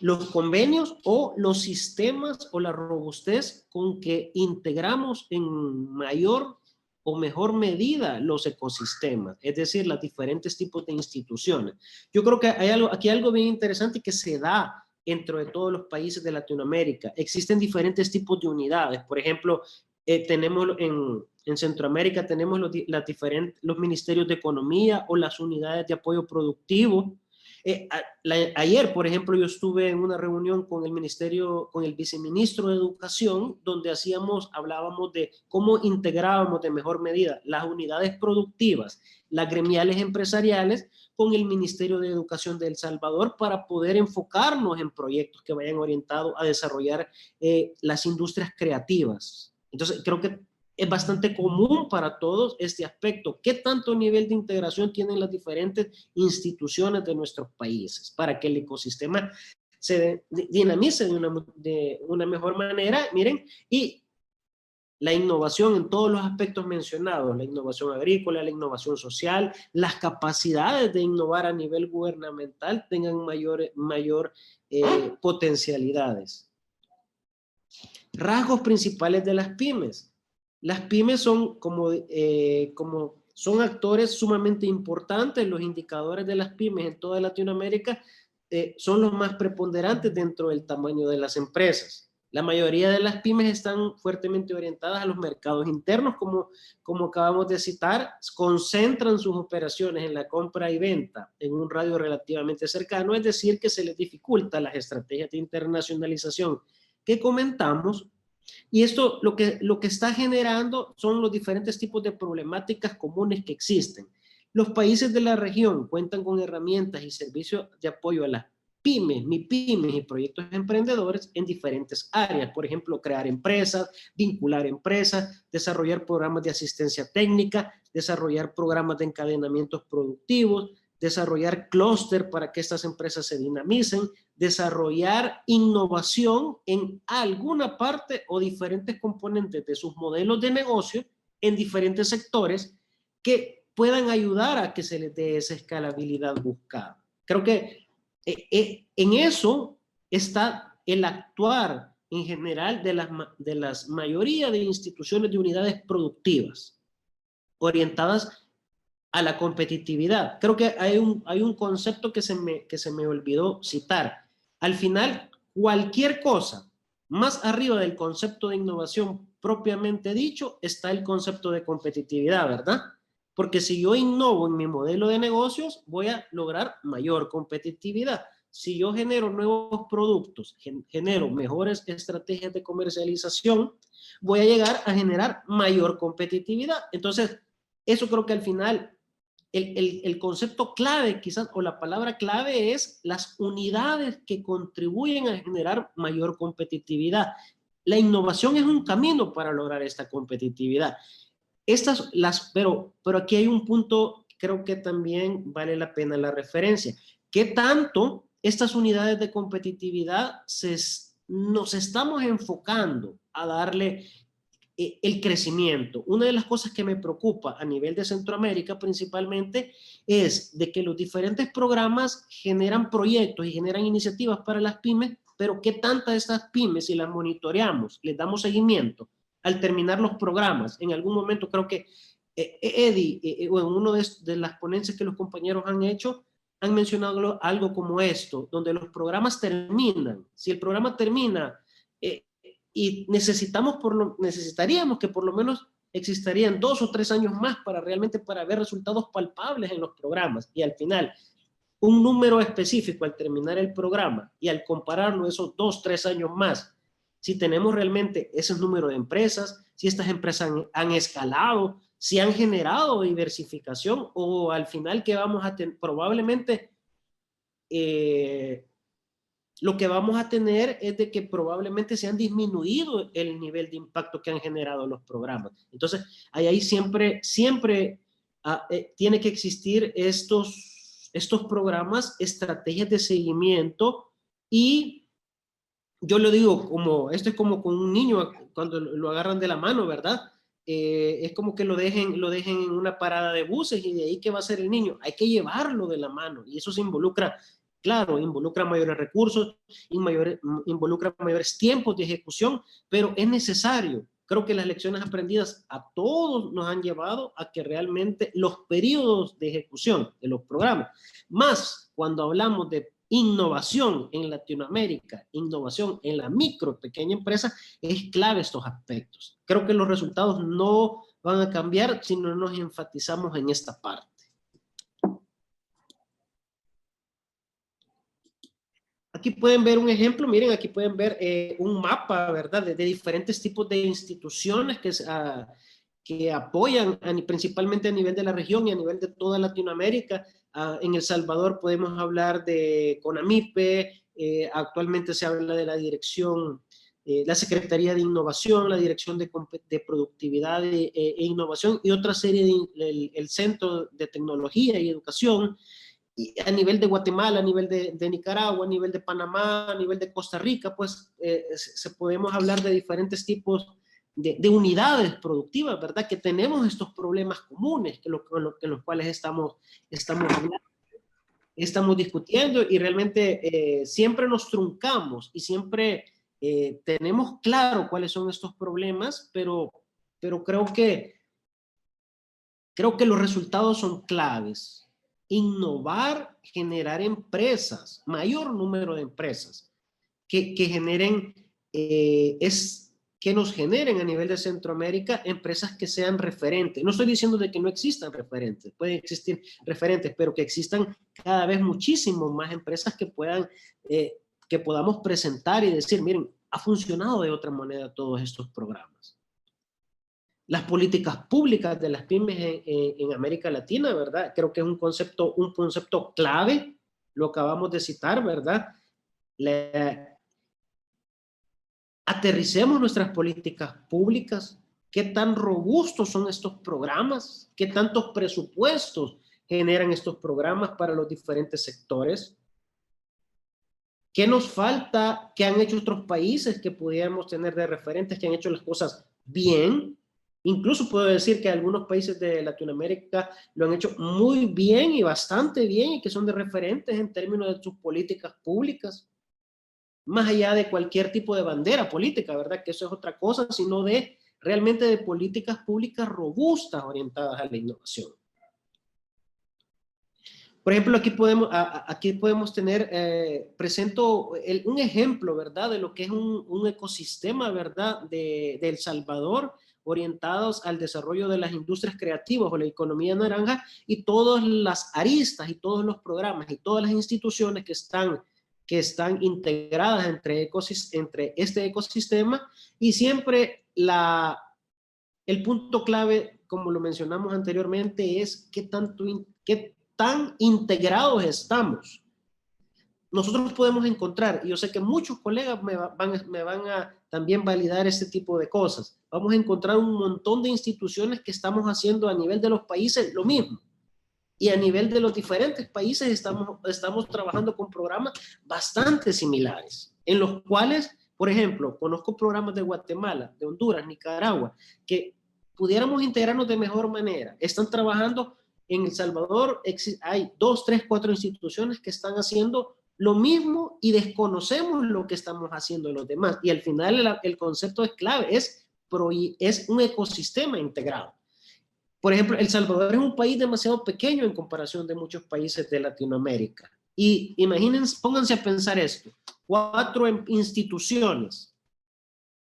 Los convenios o los sistemas o la robustez con que integramos en mayor o mejor medida los ecosistemas, es decir, los diferentes tipos de instituciones. Yo creo que hay aquí algo bien interesante que se da dentro de todos los países de Latinoamérica. Existen diferentes tipos de unidades. Por ejemplo, tenemos en Centroamérica tenemos los ministerios de economía o las unidades de apoyo productivo. Ayer, por ejemplo, yo estuve en una reunión con el viceministro de Educación, donde hablábamos de cómo integrábamos de mejor medida las unidades productivas, las gremiales empresariales, con el Ministerio de Educación de El Salvador para poder enfocarnos en proyectos que vayan orientados a desarrollar las industrias creativas. Entonces, creo que es bastante común para todos este aspecto. ¿Qué tanto nivel de integración tienen las diferentes instituciones de nuestros países para que el ecosistema se dinamice de una mejor manera? Miren, y la innovación en todos los aspectos mencionados, la innovación agrícola, la innovación social, las capacidades de innovar a nivel gubernamental tengan mayor potencialidades. Rasgos principales de las pymes. Las pymes son son actores sumamente importantes. Los indicadores de las pymes en toda Latinoamérica son los más preponderantes dentro del tamaño de las empresas. La mayoría de las pymes están fuertemente orientadas a los mercados internos, como acabamos de citar, concentran sus operaciones en la compra y venta en un radio relativamente cercano, es decir, que se les dificulta las estrategias de internacionalización que comentamos. Y esto lo que está generando son los diferentes tipos de problemáticas comunes que existen. Los países de la región cuentan con herramientas y servicios de apoyo a las pymes, MIPYMES y proyectos emprendedores en diferentes áreas. Por ejemplo, crear empresas, vincular empresas, desarrollar programas de asistencia técnica, desarrollar programas de encadenamientos productivos, desarrollar clúster para que estas empresas se dinamicen, desarrollar innovación en alguna parte o diferentes componentes de sus modelos de negocio en diferentes sectores que puedan ayudar a que se les dé esa escalabilidad buscada. Creo que en eso está el actuar en general de las mayoría de instituciones de unidades productivas orientadas a la competitividad. Creo que hay un concepto que se me olvidó citar. Al final, cualquier cosa más arriba del concepto de innovación propiamente dicho, está el concepto de competitividad, ¿verdad? Porque si yo innovo en mi modelo de negocios, voy a lograr mayor competitividad. si yo genero nuevos productos, genero mejores estrategias de comercialización, voy a llegar a generar mayor competitividad. Entonces, eso creo que al final, el concepto clave quizás, o la palabra clave es las unidades que contribuyen a generar mayor competitividad. La innovación es un camino para lograr esta competitividad. Pero aquí hay un punto, creo que también vale la pena la referencia. ¿Qué tanto estas unidades de competitividad nos estamos enfocando a darle el crecimiento? Una de las cosas que me preocupa a nivel de Centroamérica principalmente es de que los diferentes programas generan proyectos y generan iniciativas para las pymes, pero ¿qué tantas de estas pymes, si las monitoreamos, les damos seguimiento al terminar los programas? En algún momento creo que Eddie, o en uno de las ponencias que los compañeros han hecho, han mencionado algo como esto, donde los programas terminan. Si el programa termina y necesitaríamos que por lo menos existirían 2 o 3 años más para realmente para ver resultados palpables en los programas. Y al final, un número específico al terminar el programa y al compararlo esos 2 o 3 años más, si tenemos realmente ese número de empresas, si estas empresas han escalado, si han generado diversificación, o al final que vamos a tener, probablemente lo que vamos a tener es de que probablemente se han disminuido el nivel de impacto que han generado los programas. Entonces, ahí siempre tiene que existir estos programas, estrategias de seguimiento, y yo lo digo esto es como con un niño cuando lo agarran de la mano, ¿verdad? Es como que lo dejen en una parada de buses, y de ahí, ¿qué va a hacer el niño? Hay que llevarlo de la mano, y eso se involucra, claro, involucra mayores recursos, involucra mayores tiempos de ejecución, pero es necesario. Creo que las lecciones aprendidas a todos nos han llevado a que realmente los periodos de ejecución de los programas, más cuando hablamos de innovación en Latinoamérica, innovación en la micro, pequeña empresa, es clave estos aspectos. Creo que los resultados no van a cambiar si no nos enfatizamos en esta parte. Aquí pueden ver un ejemplo, miren, aquí pueden ver un mapa, ¿verdad?, de diferentes tipos de instituciones que apoyan principalmente a nivel de la región y a nivel de toda Latinoamérica. En El Salvador podemos hablar de CONAMIPE, actualmente se habla de la dirección, la Secretaría de Innovación, la Dirección de Productividad e Innovación, y otra serie, el Centro de Tecnología y Educación. Y a nivel de Guatemala, a nivel de Nicaragua, a nivel de Panamá, a nivel de Costa Rica, pues podemos hablar de diferentes tipos de unidades productivas, ¿verdad? Que tenemos estos problemas comunes que los cuales estamos hablando, estamos discutiendo, y realmente siempre nos truncamos y siempre tenemos claro cuáles son estos problemas, pero creo que los resultados son claves. Innovar, generar empresas, mayor número de empresas que generen, que nos generen a nivel de Centroamérica empresas que sean referentes. No estoy diciendo de que no existan referentes, pueden existir referentes, pero que existan cada vez muchísimo más empresas que podamos presentar y decir, miren, ha funcionado de otra manera todos estos programas. Las políticas públicas de las pymes en América Latina, ¿verdad? Creo que es un concepto clave, lo acabamos de citar, ¿verdad? Aterricemos nuestras políticas públicas. ¿Qué tan robustos son estos programas? ¿Qué tantos presupuestos generan estos programas para los diferentes sectores? ¿Qué nos falta? ¿Qué han hecho otros países que pudiéramos tener de referentes, que han hecho las cosas bien? Incluso puedo decir que algunos países de Latinoamérica lo han hecho muy bien y bastante bien, y que son de referentes en términos de sus políticas públicas, más allá de cualquier tipo de bandera política, ¿verdad? Que eso es otra cosa, sino realmente de políticas públicas robustas orientadas a la innovación. Por ejemplo, aquí podemos tener, presento un ejemplo, ¿verdad?, de lo que es un ecosistema, ¿verdad?, de El Salvador, orientados al desarrollo de las industrias creativas o la economía naranja, y todas las aristas y todos los programas y todas las instituciones que están que están integradas entre este ecosistema, y siempre el punto clave, como lo mencionamos anteriormente, es qué tan integrados estamos. Nosotros podemos encontrar, y yo sé que muchos colegas me van a también validar este tipo de cosas, vamos a encontrar un montón de instituciones que estamos haciendo a nivel de los países lo mismo. Y a nivel de los diferentes países estamos trabajando con programas bastante similares, en los cuales, por ejemplo, conozco programas de Guatemala, de Honduras, Nicaragua, que pudiéramos integrarnos de mejor manera. Están trabajando en El Salvador, hay 2, 3, 4 instituciones que están haciendo lo mismo y desconocemos lo que estamos haciendo los demás. Y al final el concepto es clave, es un ecosistema integrado. Por ejemplo, El Salvador es un país demasiado pequeño en comparación de muchos países de Latinoamérica. Y imagínense, pónganse a pensar esto, 4 instituciones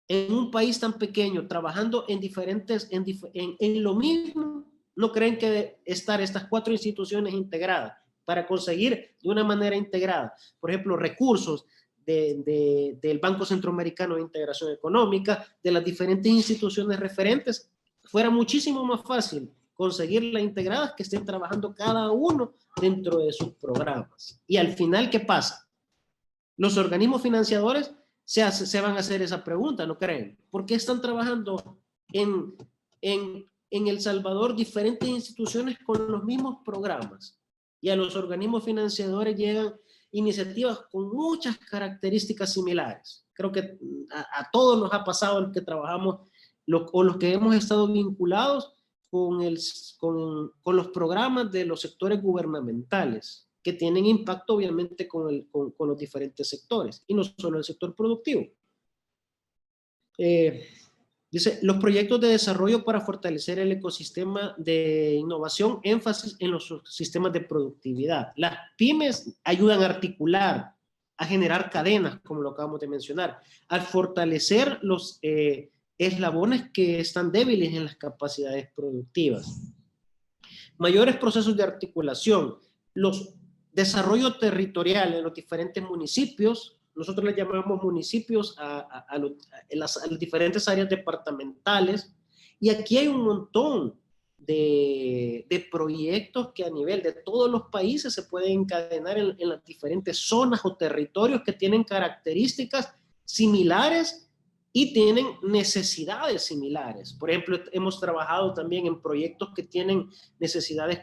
en un país tan pequeño, trabajando en lo mismo. ¿No creen que estar estas 4 instituciones integradas para conseguir de una manera integrada, por ejemplo, recursos del Banco Centroamericano de Integración Económica, de las diferentes instituciones referentes, fuera muchísimo más fácil conseguirlas integradas que estén trabajando cada uno dentro de sus programas? Y al final, ¿qué pasa? Los organismos financiadores se van a hacer esa pregunta, ¿no creen? ¿Por qué están trabajando en El Salvador diferentes instituciones con los mismos programas? Y a los organismos financiadores llegan iniciativas con muchas características similares. Creo que a todos nos ha pasado el que trabajamos o los que hemos estado vinculados con los programas de los sectores gubernamentales, que tienen impacto obviamente con los diferentes sectores, y no solo el sector productivo. Dice, los proyectos de desarrollo para fortalecer el ecosistema de innovación, énfasis en los sistemas de productividad. Las pymes ayudan a articular, a generar cadenas, como lo acabamos de mencionar, a fortalecer los eslabones que están débiles en las capacidades productivas. Mayores procesos de articulación, los desarrollos territoriales en los diferentes municipios. Nosotros les llamamos municipios a las diferentes áreas departamentales, y aquí hay un montón de proyectos que a nivel de todos los países se pueden encadenar en las diferentes zonas o territorios que tienen características similares y tienen necesidades similares. Por ejemplo, hemos trabajado también en proyectos que tienen necesidades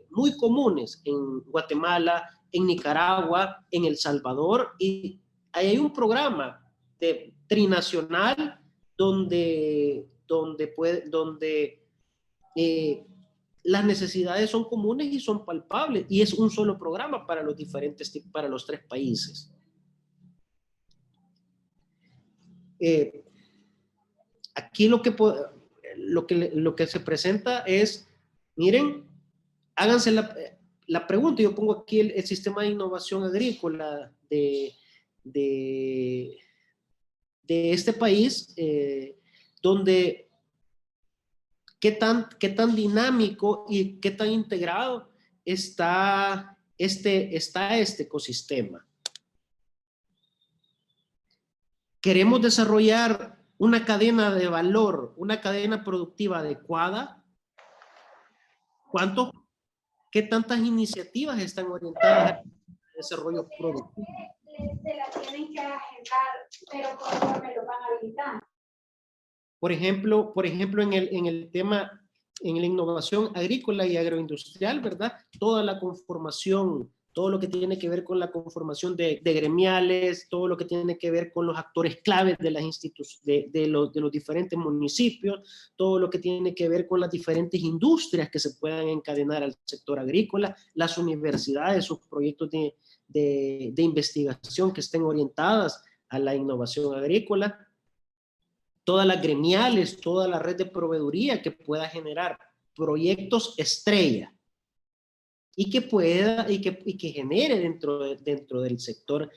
muy comunes en Guatemala, en Nicaragua, en El Salvador, y hay un programa trinacional donde las necesidades son comunes y son palpables, y es un solo programa para los 3 países. Aquí lo que se presenta es, miren, háganse la pregunta. Yo pongo aquí el sistema de innovación agrícola de este país, donde qué tan dinámico y qué tan integrado está este ecosistema. Queremos desarrollar una cadena de valor, una cadena productiva adecuada. ¿Qué tantas iniciativas están orientadas al desarrollo productivo? Se la tienen que agendar, pero conforme lo van habilitando. Por ejemplo, en el tema, en la innovación agrícola y agroindustrial, ¿verdad? Toda la conformación, todo lo que tiene que ver con la conformación de gremiales, todo lo que tiene que ver con los actores claves de las de los diferentes municipios, todo lo que tiene que ver con las diferentes industrias que se puedan encadenar al sector agrícola, las universidades, sus proyectos de investigación que estén orientadas a la innovación agrícola, todas las gremiales, toda la red de proveeduría que pueda generar proyectos estrella y que genere dentro del sector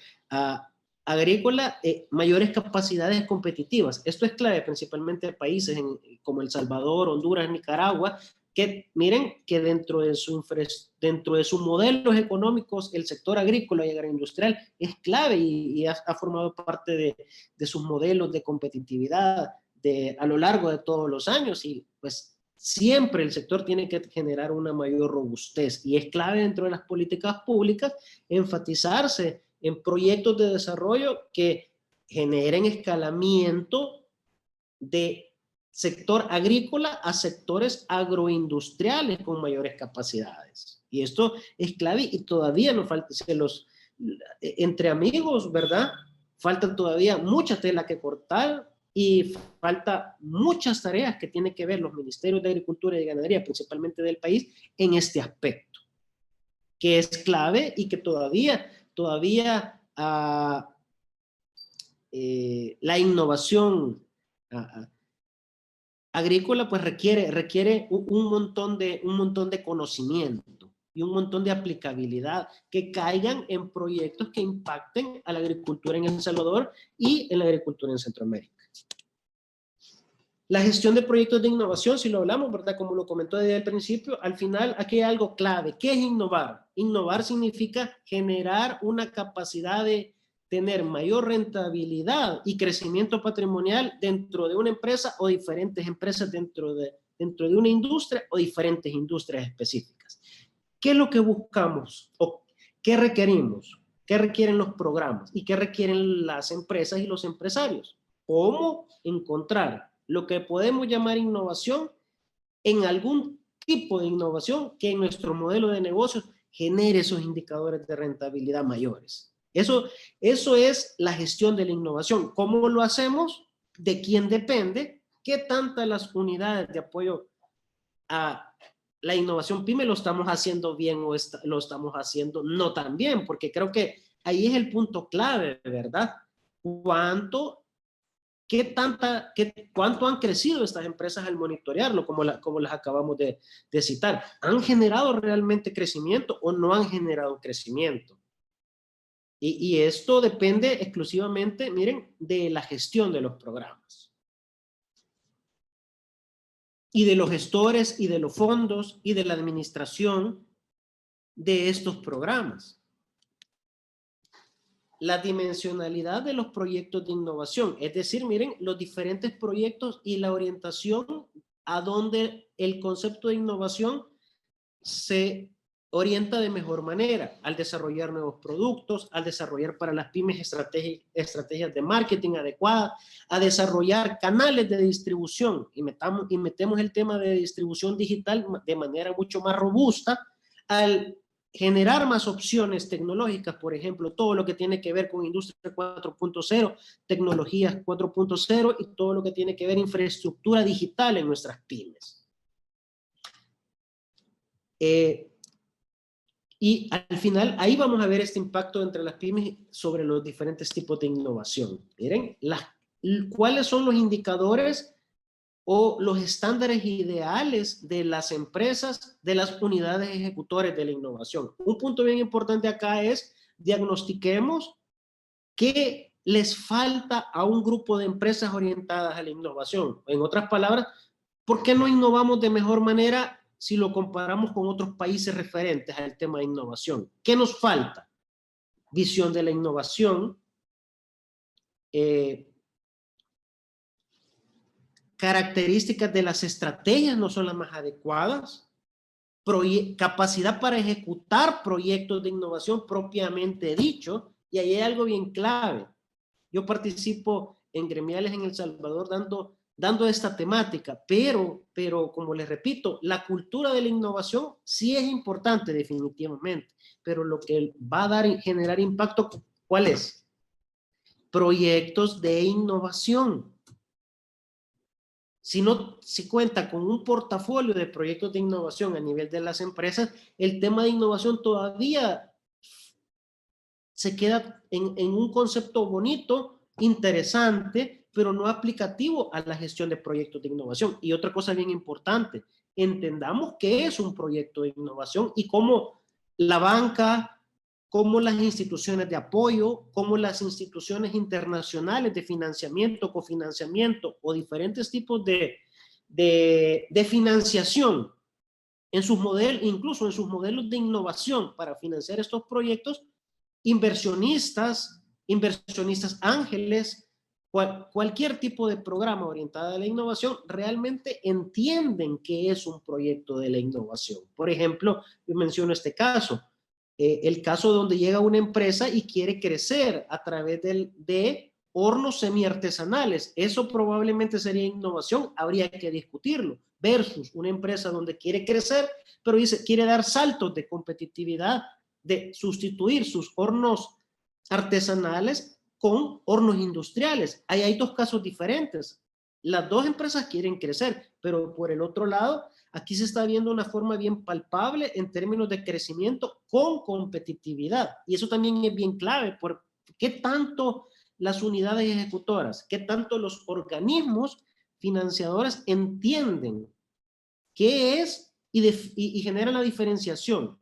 agrícola mayores capacidades competitivas. Esto es clave principalmente en países como El Salvador, Honduras, Nicaragua, que miren que dentro de sus modelos económicos el sector agrícola y agroindustrial es clave y ha formado parte de sus modelos de competitividad a lo largo de todos los años, y pues siempre el sector tiene que generar una mayor robustez, y es clave dentro de las políticas públicas enfatizarse en proyectos de desarrollo que generen escalamiento de sector agrícola a sectores agroindustriales con mayores capacidades. Y esto es clave, y todavía nos falta, entre amigos, ¿verdad? Falta todavía mucha tela que cortar y falta muchas tareas que tienen que ver los ministerios de Agricultura y Ganadería, principalmente del país, en este aspecto, que es clave y que todavía la innovación agrícola pues requiere un montón de conocimiento y un montón de aplicabilidad que caigan en proyectos que impacten a la agricultura en El Salvador y en la agricultura en Centroamérica. La gestión de proyectos de innovación, si lo hablamos, ¿verdad? Como lo comentó desde el principio, al final aquí hay algo clave. ¿Qué es innovar? Innovar significa generar una capacidad de tener mayor rentabilidad y crecimiento patrimonial dentro de una empresa o diferentes empresas dentro de una industria o diferentes industrias específicas. ¿Qué es lo que buscamos? ¿O qué requerimos? ¿Qué requieren los programas? ¿Y qué requieren las empresas y los empresarios? ¿Cómo encontrar lo que podemos llamar innovación en algún tipo de innovación que en nuestro modelo de negocios genere esos indicadores de rentabilidad mayores? Eso es la gestión de la innovación. ¿Cómo lo hacemos? ¿De quién depende? ¿Qué tantas las unidades de apoyo a la innovación PYME lo estamos haciendo bien o lo estamos haciendo no tan bien? Porque creo que ahí es el punto clave, ¿verdad? ¿Cuánto han crecido estas empresas al monitorearlo, como las acabamos de citar? ¿Han generado realmente crecimiento o no han generado crecimiento? Y esto depende exclusivamente, miren, de la gestión de los programas. Y de los gestores y de los fondos y de la administración de estos programas. La dimensionalidad de los proyectos de innovación, es decir, miren, los diferentes proyectos y la orientación a donde el concepto de innovación se orienta de mejor manera, al desarrollar nuevos productos, al desarrollar para las pymes estrategias de marketing adecuadas, a desarrollar canales de distribución, y metemos el tema de distribución digital de manera mucho más robusta, al generar más opciones tecnológicas, por ejemplo, todo lo que tiene que ver con industria 4.0, tecnologías 4.0 y todo lo que tiene que ver infraestructura digital en nuestras pymes. Y al final, ahí vamos a ver este impacto entre las pymes sobre los diferentes tipos de innovación. Miren, ¿cuáles son los indicadores o los estándares ideales de las empresas, de las unidades ejecutores de la innovación? Un punto bien importante acá es, diagnostiquemos qué les falta a un grupo de empresas orientadas a la innovación. En otras palabras, ¿por qué no innovamos de mejor manera si lo comparamos con otros países referentes al tema de innovación? ¿Qué nos falta? Visión de la innovación, características de las estrategias no son las más adecuadas, capacidad para ejecutar proyectos de innovación propiamente dicho, y ahí hay algo bien clave. Yo participo en gremiales en El Salvador dando esta temática, pero como les repito, la cultura de la innovación sí es importante definitivamente, pero lo que va a generar impacto, ¿cuál es? Proyectos de innovación. Si cuenta con un portafolio de proyectos de innovación a nivel de las empresas, el tema de innovación todavía se queda en un concepto bonito, interesante, pero no aplicativo a la gestión de proyectos de innovación. Y otra cosa bien importante, entendamos qué es un proyecto de innovación y cómo la banca, cómo las instituciones de apoyo, cómo las instituciones internacionales de financiamiento, cofinanciamiento o diferentes tipos de financiación en sus modelos, incluso en sus modelos de innovación para financiar estos proyectos, inversionistas ángeles, cualquier tipo de programa orientado a la innovación, realmente entienden que es un proyecto de la innovación. Por ejemplo, yo menciono este caso, el caso donde llega una empresa y quiere crecer a través de hornos semiartesanales. Eso probablemente sería innovación, habría que discutirlo, versus una empresa donde quiere crecer, pero dice, quiere dar saltos de competitividad, de sustituir sus hornos artesanales con hornos industriales. Ahí hay dos casos diferentes. Las dos empresas quieren crecer, pero por el otro lado, aquí se está viendo una forma bien palpable en términos de crecimiento con competitividad. Y eso también es bien clave, porque qué tanto las unidades ejecutoras, qué tanto los organismos financiadores entienden qué es y generan la diferenciación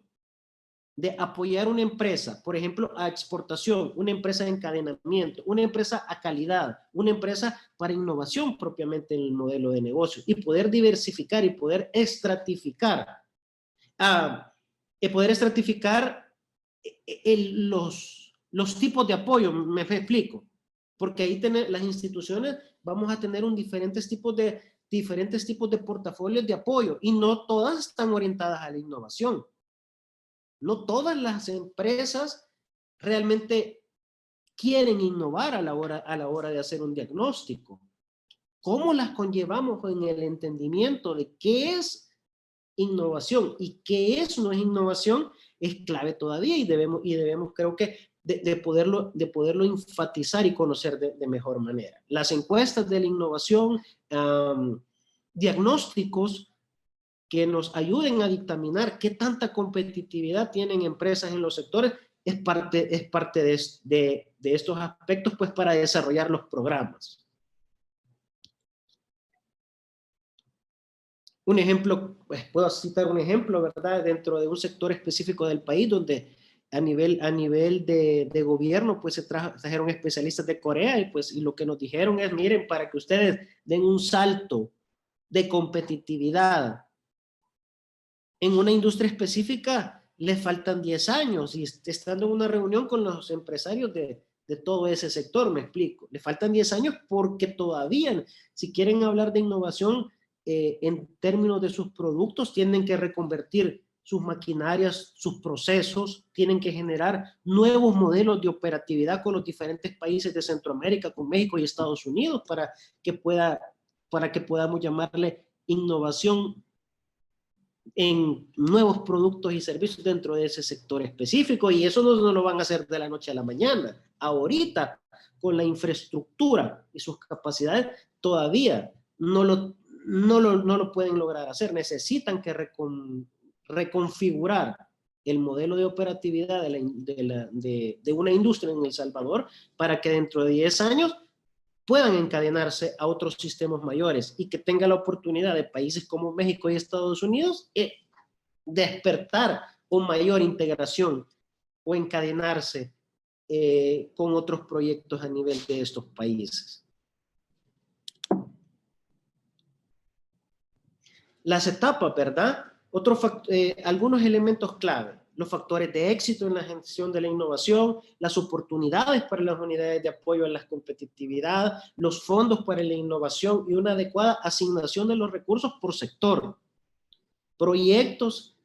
de apoyar una empresa, por ejemplo, a exportación, una empresa de encadenamiento, una empresa a calidad, una empresa para innovación propiamente en el modelo de negocio, y poder diversificar y poder estratificar, los tipos de apoyo, me explico, porque ahí las instituciones vamos a tener diferentes tipos de portafolios de apoyo, y no todas están orientadas a la innovación. No todas las empresas realmente quieren innovar a la hora de hacer un diagnóstico. ¿Cómo las conllevamos en el entendimiento de qué es innovación y qué no es innovación? Es clave todavía, y debemos creo que de poderlo enfatizar y conocer de mejor manera. Las encuestas de la innovación, diagnósticos que nos ayuden a dictaminar qué tanta competitividad tienen empresas en los sectores, es parte de estos aspectos, pues, para desarrollar los programas. Un ejemplo, pues puedo citar un ejemplo, ¿verdad? Dentro de un sector específico del país, donde a nivel de gobierno, pues se trajeron especialistas de Corea, y lo que nos dijeron es, miren, para que ustedes den un salto de competitividad en una industria específica, les faltan 10 años, y estando en una reunión con los empresarios de todo ese sector, me explico, le faltan 10 años porque todavía, si quieren hablar de innovación en términos de sus productos, tienen que reconvertir sus maquinarias, sus procesos, tienen que generar nuevos modelos de operatividad con los diferentes países de Centroamérica, con México y Estados Unidos, para que podamos llamarle innovación en nuevos productos y servicios dentro de ese sector específico, y eso no lo van a hacer de la noche a la mañana. Ahorita, con la infraestructura y sus capacidades, todavía no lo pueden lograr hacer. Necesitan que reconfigurar el modelo de operatividad de una industria en El Salvador, para que dentro de 10 años puedan encadenarse a otros sistemas mayores, y que tenga la oportunidad de países como México y Estados Unidos despertar una mayor integración o encadenarse con otros proyectos a nivel de estos países. Las etapas, ¿verdad? Algunos elementos clave. Los factores de éxito en la gestión de la innovación, las oportunidades para las unidades de apoyo a la competitividad, los fondos para la innovación y una adecuada asignación de los recursos por sector. Proyectos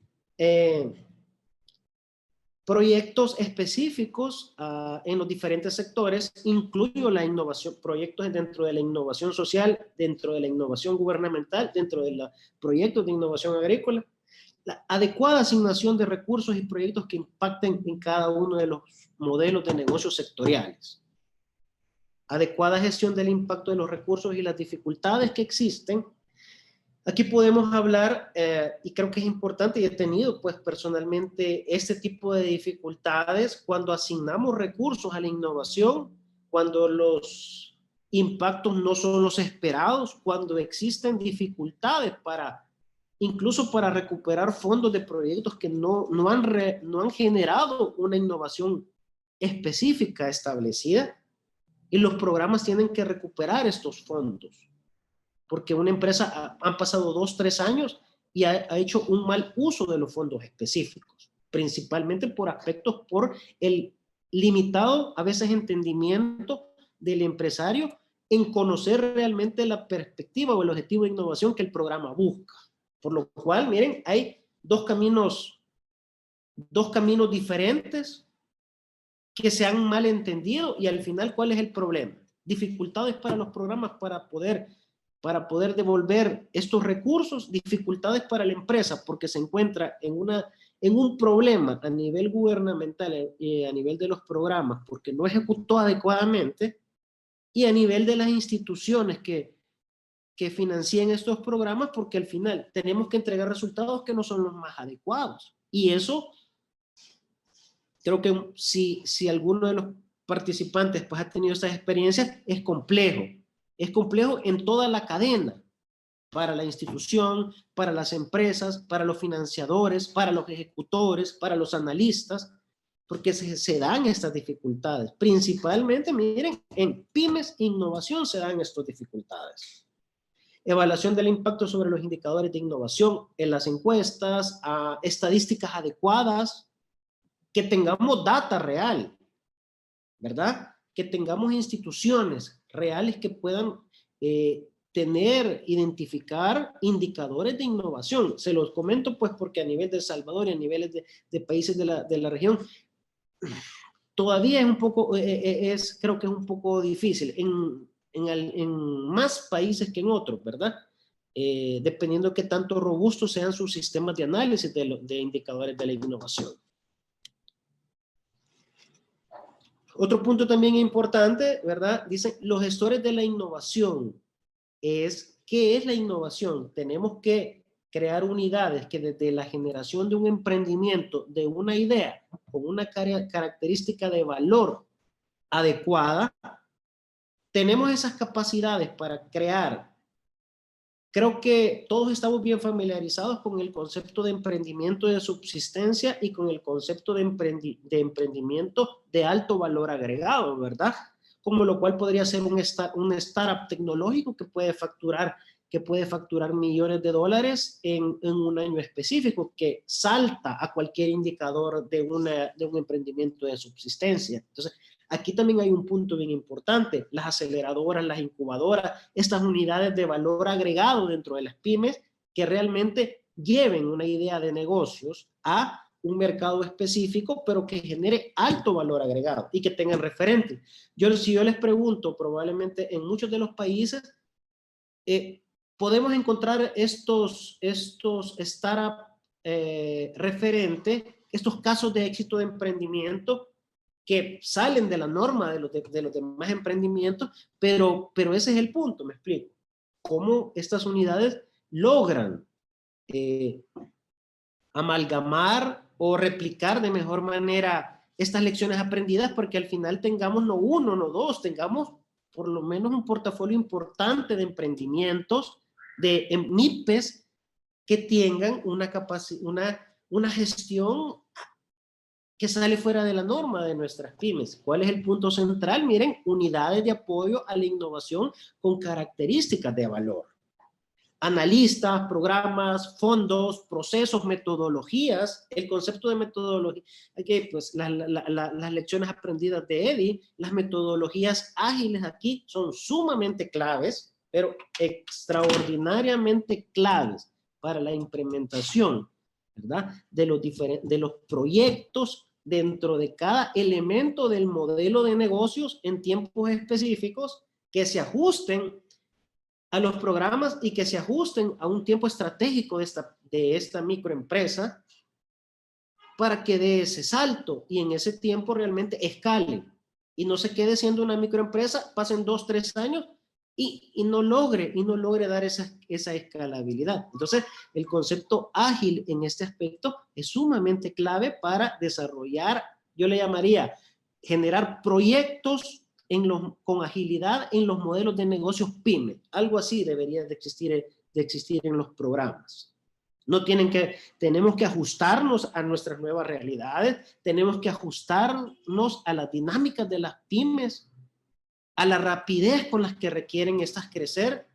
específicos en los diferentes sectores, incluyo la innovación, proyectos dentro de la innovación social, dentro de la innovación gubernamental, dentro de los proyectos de innovación agrícola, la adecuada asignación de recursos y proyectos que impacten en cada uno de los modelos de negocios sectoriales. Adecuada gestión del impacto de los recursos y las dificultades que existen. Aquí podemos hablar, y creo que es importante, y he tenido pues personalmente este tipo de dificultades cuando asignamos recursos a la innovación, cuando los impactos no son los esperados, cuando existen dificultades incluso para recuperar fondos de proyectos que no han generado una innovación específica establecida, y los programas tienen que recuperar estos fondos, porque una empresa han pasado 2 o 3 años y ha hecho un mal uso de los fondos específicos, principalmente por aspectos, por el limitado, a veces, entendimiento del empresario en conocer realmente la perspectiva o el objetivo de innovación que el programa busca. Por lo cual, miren, hay dos caminos diferentes que se han mal entendido, y al final, ¿cuál es el problema? Dificultades para los programas para poder devolver estos recursos, dificultades para la empresa porque se encuentra en un problema a nivel gubernamental y a nivel de los programas porque no ejecutó adecuadamente, y a nivel de las instituciones que financien estos programas, porque al final tenemos que entregar resultados que no son los más adecuados. Y eso, creo que si alguno de los participantes pues ha tenido esas experiencias, es complejo en toda la cadena, para la institución, para las empresas, para los financiadores, para los ejecutores, para los analistas, porque se dan estas dificultades. Principalmente, miren, en pymes e innovación se dan estas dificultades. Evaluación del impacto sobre los indicadores de innovación en las encuestas, estadísticas adecuadas, que tengamos data real, ¿verdad? Que tengamos instituciones reales que puedan identificar indicadores de innovación. Se los comento pues porque a nivel de El Salvador y a niveles de países de la región, todavía es un poco, creo que es un poco difícil en más países que en otros, ¿verdad? Dependiendo de qué tanto robustos sean sus sistemas de análisis de indicadores de la innovación. Otro punto también importante, ¿verdad? Dicen, los gestores de la innovación. ¿Qué es la innovación? Tenemos que crear unidades que desde la generación de un emprendimiento, de una idea, con una característica de valor adecuada, tenemos esas capacidades para crear. Creo que todos estamos bien familiarizados con el concepto de emprendimiento de subsistencia y con el concepto de emprendimiento de alto valor agregado, ¿verdad? Como lo cual podría ser un startup tecnológico que puede facturar millones de dólares en un año específico, que salta a cualquier indicador de un emprendimiento de subsistencia. Entonces, aquí también hay un punto bien importante: las aceleradoras, las incubadoras, estas unidades de valor agregado dentro de las pymes que realmente lleven una idea de negocios a un mercado específico, pero que genere alto valor agregado y que tengan referentes. Si yo les pregunto, probablemente en muchos de los países podemos encontrar estos startup referentes, estos casos de éxito de emprendimiento que salen de la norma de los demás emprendimientos, pero ese es el punto, me explico. Cómo estas unidades logran amalgamar o replicar de mejor manera estas lecciones aprendidas, porque al final tengamos no uno, no dos, tengamos por lo menos un portafolio importante de emprendimientos, de MIPES, que tengan una gestión que sale fuera de la norma de nuestras pymes. ¿Cuál es el punto central? Miren, unidades de apoyo a la innovación con características de valor. Analistas, programas, fondos, procesos, metodologías. El concepto de metodología, pues las lecciones aprendidas de Eddie, las metodologías ágiles aquí son sumamente claves, pero extraordinariamente claves para la implementación, ¿verdad? De los proyectos dentro de cada elemento del modelo de negocios en tiempos específicos que se ajusten a los programas y que se ajusten a un tiempo estratégico de esta microempresa para que dé ese salto y en ese tiempo realmente escale y no se quede siendo una microempresa, pasen 2, 3 años y no logre dar esa escalabilidad. Entonces, el concepto ágil en este aspecto es sumamente clave para desarrollar, yo le llamaría, generar proyectos con agilidad en los modelos de negocios PYME. Algo así debería de existir en los programas. Tenemos que ajustarnos a nuestras nuevas realidades, tenemos que ajustarnos a las dinámicas de las pymes, a la rapidez con las que requieren estas crecer,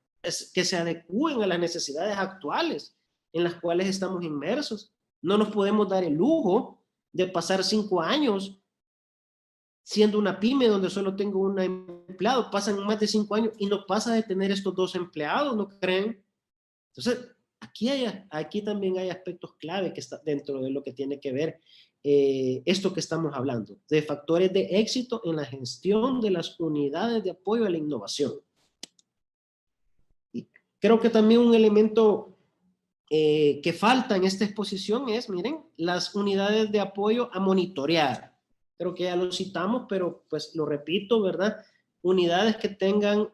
que se adecúen a las necesidades actuales en las cuales estamos inmersos. No nos podemos dar el lujo de pasar 5 años siendo una pyme donde solo tengo un empleado. Pasan más de 5 años y no pasa de tener estos 2 empleados, ¿no creen? Entonces, aquí también hay aspectos clave que está dentro de lo que tiene que ver esto que estamos hablando, de factores de éxito en la gestión de las unidades de apoyo a la innovación. Y creo que también un elemento que falta en esta exposición es, miren, las unidades de apoyo a monitorear. Creo que ya lo citamos, pero pues lo repito, ¿verdad? Unidades que tengan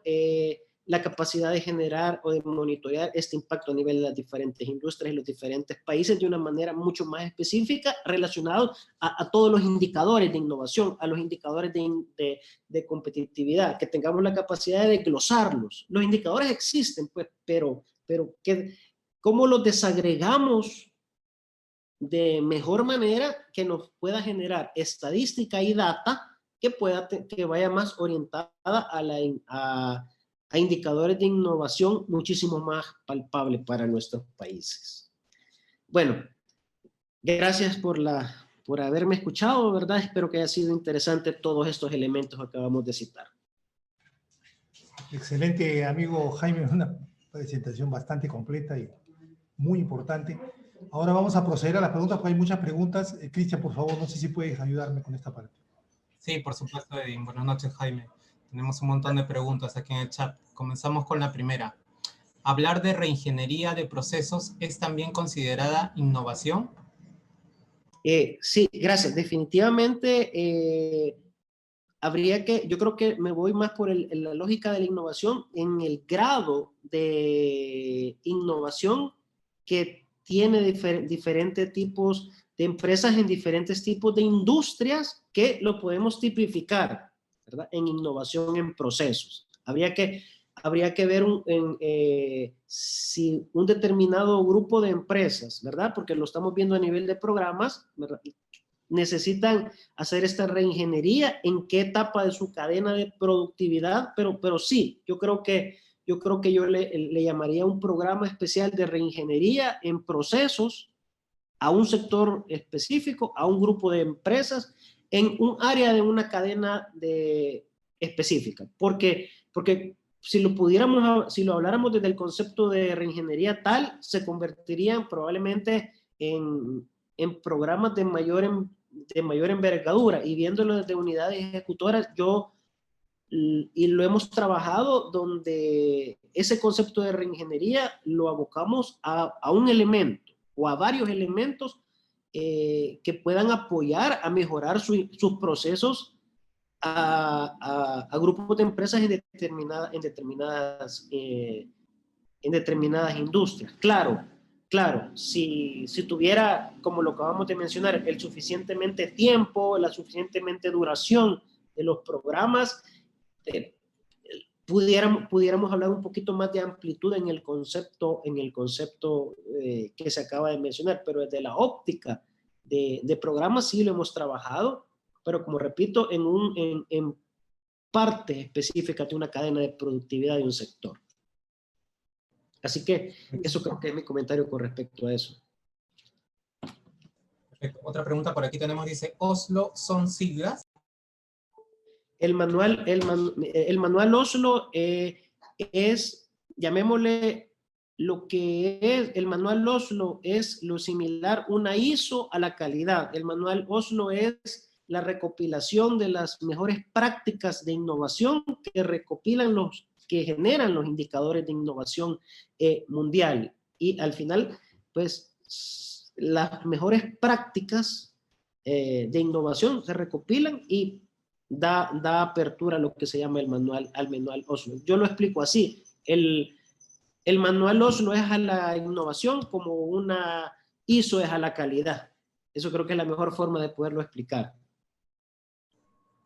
la capacidad de generar o de monitorear este impacto a nivel de las diferentes industrias y los diferentes países de una manera mucho más específica relacionado a todos los indicadores de innovación, a los indicadores de competitividad, que tengamos la capacidad de desglosarlos. Los indicadores existen, pues, pero ¿cómo los desagregamos de mejor manera que nos pueda generar estadística y data que vaya más orientada a indicadores de innovación muchísimo más palpables para nuestros países? Bueno, gracias por haberme escuchado, ¿verdad? Espero que haya sido interesante todos estos elementos que acabamos de citar. Excelente, amigo Jaime, una presentación bastante completa y muy importante. Ahora vamos a proceder a las preguntas, porque hay muchas preguntas. Cristian, por favor, no sé si puedes ayudarme con esta parte. Sí, por supuesto, Edwin. Buenas noches, Jaime. Tenemos un montón de preguntas aquí en el chat. Comenzamos con la primera. ¿Hablar de reingeniería de procesos es también considerada innovación? Sí, gracias. Definitivamente yo creo que me voy más por la lógica de la innovación en el grado de innovación que tiene diferentes tipos de empresas en diferentes tipos de industrias que lo podemos tipificar, ¿verdad? En innovación en procesos. Habría que ver si un determinado grupo de empresas, ¿verdad? Porque lo estamos viendo a nivel de programas, ¿verdad? Necesitan hacer esta reingeniería, en qué etapa de su cadena de productividad, pero sí, yo creo que yo le llamaría un programa especial de reingeniería en procesos a un sector específico, a un grupo de empresas, en un área de una cadena específica. Porque si lo habláramos desde el concepto de reingeniería tal, se convertirían probablemente en programas de mayor envergadura, y viéndolo desde unidades ejecutoras, y lo hemos trabajado donde ese concepto de reingeniería lo abocamos a un elemento o a varios elementos que puedan apoyar a mejorar sus procesos a grupos de empresas en determinadas industrias. Claro, si tuviera, como lo acabamos de mencionar, el suficientemente tiempo, la suficientemente duración de los programas, pudiéramos hablar un poquito más de amplitud en el concepto que se acaba de mencionar, pero desde la óptica de programas sí lo hemos trabajado, pero como repito, en parte específica de una cadena de productividad de un sector. Así que eso creo que es mi comentario con respecto a eso. Perfecto. Otra pregunta por aquí tenemos, dice, ¿Oslo son siglas? El manual Oslo es, llamémosle lo que es, el manual Oslo es lo similar, una ISO a la calidad. El manual Oslo es la recopilación de las mejores prácticas de innovación que generan los indicadores de innovación mundial. Y al final, pues, las mejores prácticas de innovación se recopilan y da apertura a lo que se llama al manual Oslo. Yo lo explico así. El manual Oslo es a la innovación como una ISO es a la calidad. Eso creo que es la mejor forma de poderlo explicar.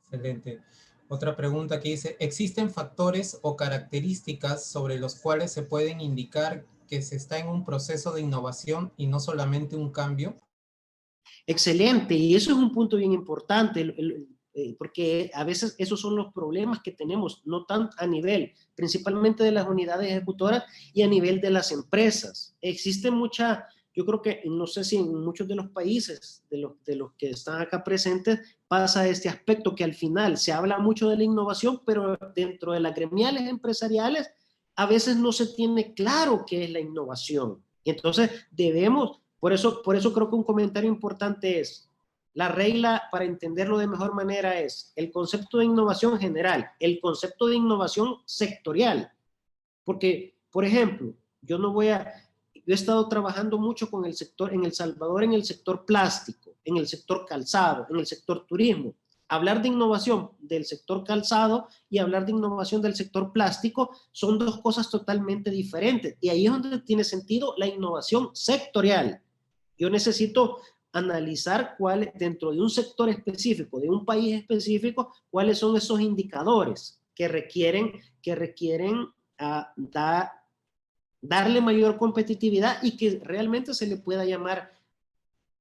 Excelente. Otra pregunta que dice, ¿existen factores o características sobre los cuales se pueden indicar que se está en un proceso de innovación y no solamente un cambio? Excelente, y eso es un punto bien importante. porque a veces esos son los problemas que tenemos, no tan a nivel, principalmente de las unidades ejecutoras y a nivel de las empresas. Existe mucha, yo creo que, no sé si en muchos de los países, de los que están acá presentes, pasa este aspecto que al final se habla mucho de la innovación, pero dentro de las gremiales empresariales a veces no se tiene claro qué es la innovación. Y entonces debemos, por eso creo que un comentario importante es, la regla para entenderlo de mejor manera es el concepto de innovación general, el concepto de innovación sectorial. Porque, por ejemplo, yo he estado trabajando mucho con el sector, en El Salvador, en el sector plástico, en el sector calzado, en el sector turismo. Hablar de innovación del sector calzado y hablar de innovación del sector plástico son dos cosas totalmente diferentes. Y ahí es donde tiene sentido la innovación sectorial. Yo necesito analizar dentro de un sector específico, de un país específico, cuáles son esos indicadores que requieren darle mayor competitividad y que realmente se le pueda llamar,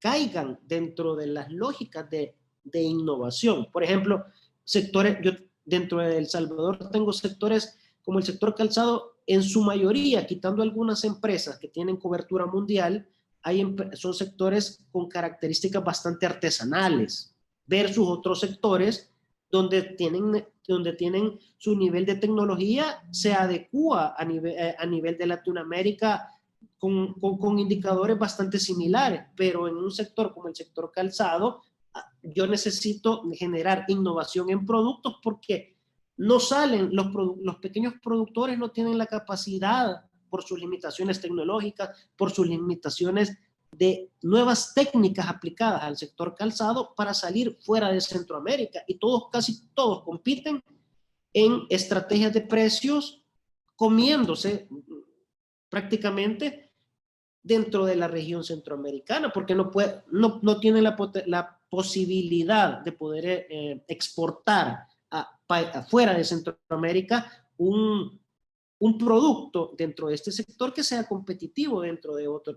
caigan dentro de las lógicas de innovación. Por ejemplo, sectores, yo dentro de El Salvador tengo sectores como el sector calzado, en su mayoría, quitando algunas empresas que tienen cobertura mundial, son sectores con características bastante artesanales, versus otros sectores donde tienen su nivel de tecnología, se adecua a nivel de Latinoamérica con indicadores bastante similares, pero en un sector como el sector calzado, yo necesito generar innovación en productos porque no salen, los pequeños productores no tienen la capacidad por sus limitaciones tecnológicas, por sus limitaciones de nuevas técnicas aplicadas al sector calzado para salir fuera de Centroamérica. Y casi todos compiten en estrategias de precios, comiéndose prácticamente dentro de la región centroamericana, porque no tienen la posibilidad de poder exportar afuera de Centroamérica un producto dentro de este sector que sea competitivo dentro de otros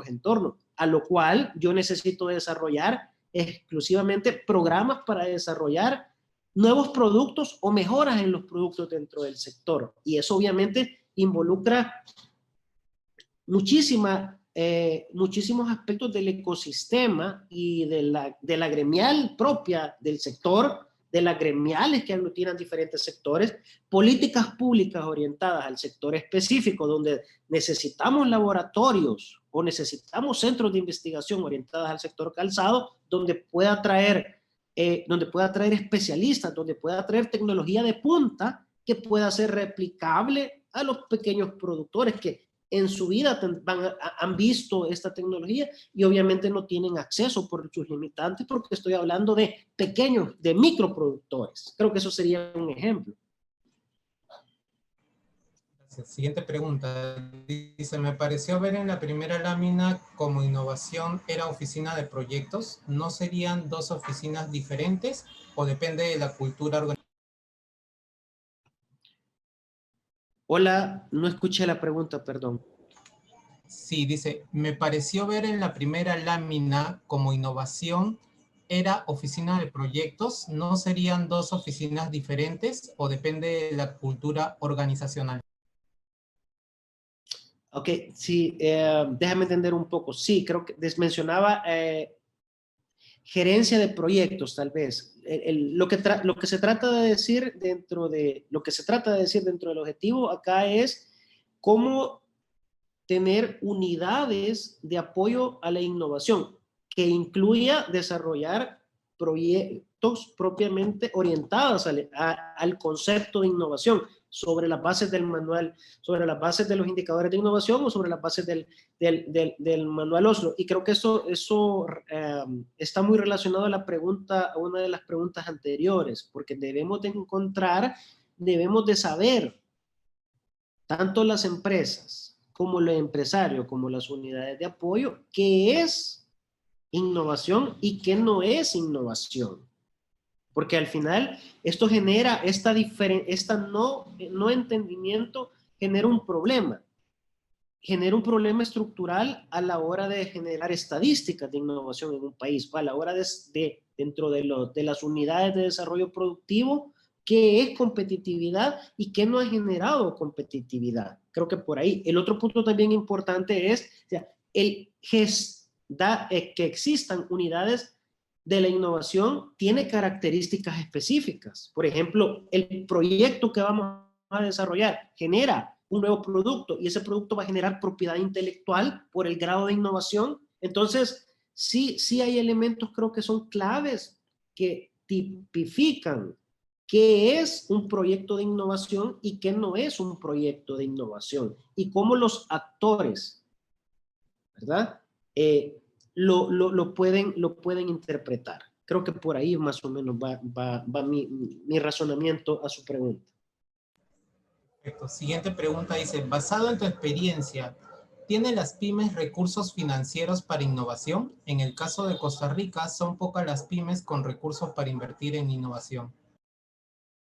entornos, a lo cual yo necesito desarrollar exclusivamente programas para desarrollar nuevos productos o mejoras en los productos dentro del sector. Y eso obviamente involucra muchísimos aspectos del ecosistema y de la gremial propia del sector, de las gremiales que aglutinan diferentes sectores, políticas públicas orientadas al sector específico, donde necesitamos laboratorios o necesitamos centros de investigación orientadas al sector calzado, donde pueda traer especialistas, donde pueda traer tecnología de punta que pueda ser replicable a los pequeños productores que en su vida han visto esta tecnología y obviamente no tienen acceso por sus limitantes, porque estoy hablando de pequeños, de microproductores. Creo que eso sería un ejemplo. Siguiente pregunta. Dice, me pareció ver en la primera lámina como innovación era oficina de proyectos. ¿No serían dos oficinas diferentes o depende de la cultura organizacional? Hola, no escuché la pregunta, perdón. Sí, dice, me pareció ver en la primera lámina como innovación era oficina de proyectos. ¿No serían dos oficinas diferentes o depende de la cultura organizacional? Ok, sí, déjame entender un poco. Sí, creo que mencionaba gerencia de proyectos, tal vez. Lo que se trata de decir dentro del objetivo acá es cómo tener unidades de apoyo a la innovación, que incluya desarrollar proyectos propiamente orientados al concepto de innovación, sobre las bases del manual, sobre las bases de los indicadores de innovación o sobre las bases del manual Oslo. Y creo que eso está muy relacionado a una de las preguntas anteriores, porque debemos de saber, tanto las empresas como los empresarios, como las unidades de apoyo, qué es innovación y qué no es innovación. Porque al final esto genera no entendimiento, genera un problema estructural a la hora de generar estadísticas de innovación en un país, o a la hora de dentro de las unidades de desarrollo productivo, qué es competitividad y qué no ha generado competitividad. Creo que por ahí. El otro punto también importante es, o sea, que existan unidades de la innovación tiene características específicas. Por ejemplo, el proyecto que vamos a desarrollar genera un nuevo producto y ese producto va a generar propiedad intelectual por el grado de innovación. Entonces, sí hay elementos, creo que son claves que tipifican qué es un proyecto de innovación y qué no es un proyecto de innovación y cómo los actores, ¿verdad? Lo pueden interpretar. Creo que por ahí más o menos va mi razonamiento a su pregunta. Perfecto. Siguiente pregunta dice, basado en tu experiencia, ¿tienen las pymes recursos financieros para innovación? En el caso de Costa Rica, son pocas las pymes con recursos para invertir en innovación.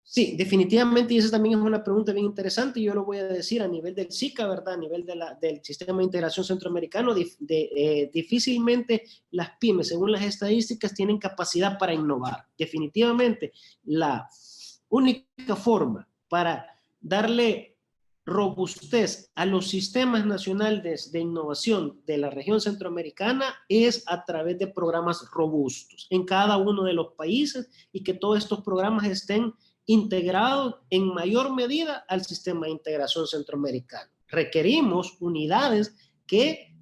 Sí, definitivamente, y esa también es una pregunta bien interesante, y yo lo voy a decir a nivel del SICA, ¿verdad? A nivel del Sistema de Integración Centroamericano, difícilmente las pymes, según las estadísticas, tienen capacidad para innovar. Definitivamente, la única forma para darle robustez a los sistemas nacionales de innovación de la región centroamericana es a través de programas robustos en cada uno de los países y que todos estos programas estén integrado en mayor medida al sistema de integración centroamericano. Requerimos unidades que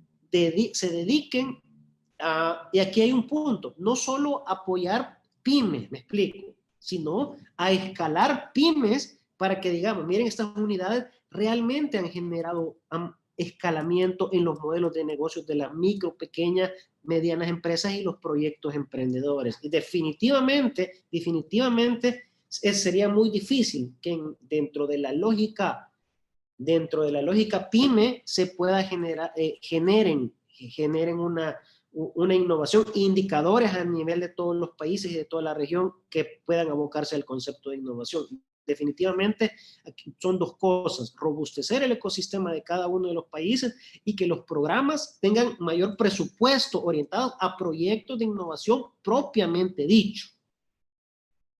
se dediquen a, y aquí hay un punto, no solo apoyar pymes, me explico, sino a escalar pymes para que digamos, miren, estas unidades realmente han generado escalamiento en los modelos de negocios de las micro, pequeñas, medianas empresas y los proyectos emprendedores. Y definitivamente, sería muy difícil que dentro de la lógica pyme se pueda generen una innovación, indicadores a nivel de todos los países y de toda la región que puedan abocarse al concepto de innovación. Definitivamente son dos cosas, robustecer el ecosistema de cada uno de los países y que los programas tengan mayor presupuesto orientado a proyectos de innovación propiamente dicho.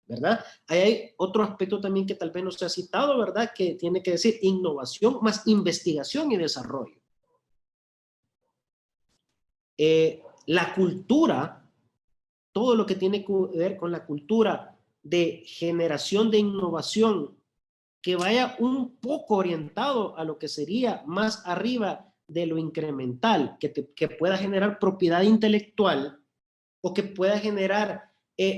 ¿Verdad? Ahí hay otro aspecto también que tal vez no se ha citado, ¿verdad? Que tiene que decir innovación más investigación y desarrollo. La cultura, todo lo que tiene que ver con la cultura de generación de innovación que vaya un poco orientado a lo que sería más arriba de lo incremental, que pueda generar propiedad intelectual o que pueda generar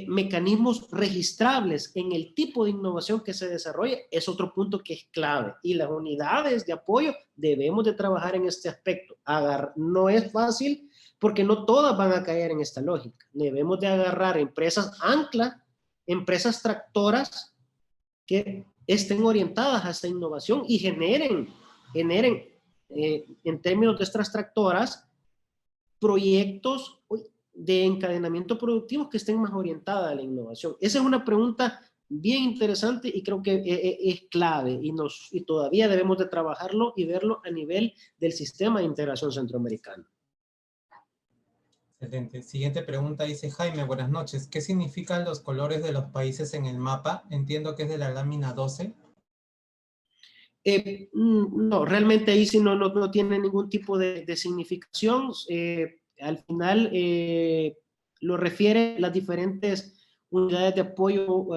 mecanismos registrables en el tipo de innovación que se desarrolle, es otro punto que es clave. Y las unidades de apoyo debemos de trabajar en este aspecto. No es fácil porque no todas van a caer en esta lógica. Debemos de agarrar empresas ancla, empresas tractoras que estén orientadas a esta innovación y generen en términos de estas tractoras proyectos de encadenamiento productivo que estén más orientadas a la innovación. Esa es una pregunta bien interesante y creo que es clave y todavía debemos de trabajarlo y verlo a nivel del sistema de integración centroamericano. Excelente. Siguiente pregunta dice, Jaime, buenas noches. ¿Qué significan los colores de los países en el mapa? Entiendo que es de la lámina 12. No, realmente ahí sí no tiene ningún tipo de significación. Al final lo refiere a las diferentes unidades de apoyo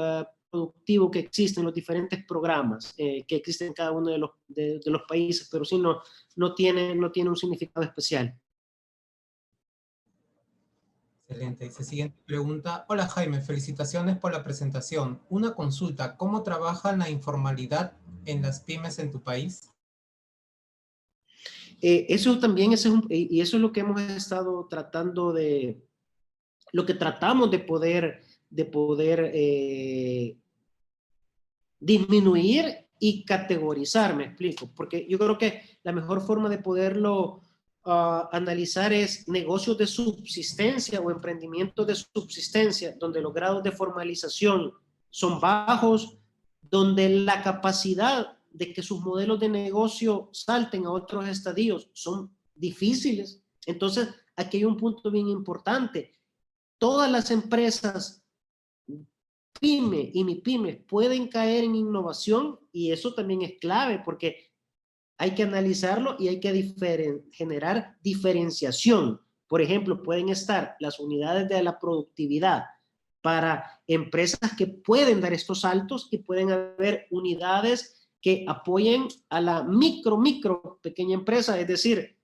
productivo que existen, los diferentes programas que existen en cada uno de los países, pero sí no tiene un significado especial. Excelente. Dice, siguiente pregunta. Hola Jaime, felicitaciones por la presentación. Una consulta, ¿cómo trabaja la informalidad en las pymes en tu país? Eso también y eso es lo que hemos estado tratando lo que tratamos de poder disminuir y categorizar, me explico, porque yo creo que la mejor forma de poderlo analizar es negocios de subsistencia o emprendimientos de subsistencia, donde los grados de formalización son bajos, donde la capacidad de que sus modelos de negocio salten a otros estadios son difíciles. Entonces, aquí hay un punto bien importante. todas las empresas pyme y MIPYMES pueden caer en innovación, y eso también es clave porque hay que analizarlo y hay que generar diferenciación. Por ejemplo, pueden estar las unidades de la productividad para empresas que pueden dar estos saltos, y pueden haber unidades que apoyen a la pequeña empresa. Es decir,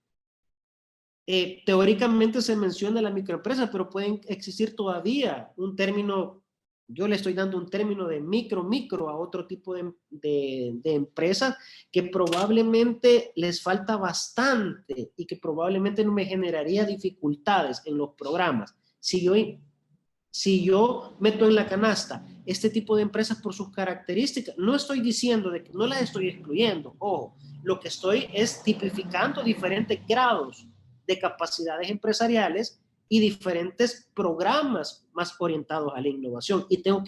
teóricamente se menciona la microempresa, pero pueden existir todavía un término. Yo le estoy dando un término de micro a otro tipo de empresas que probablemente les falta bastante y que probablemente no me generaría dificultades en los programas. Si yo meto en la canasta este tipo de empresas por sus características, no estoy diciendo de que no las estoy excluyendo. Ojo, lo que estoy es tipificando diferentes grados de capacidades empresariales y diferentes programas más orientados a la innovación, y tengo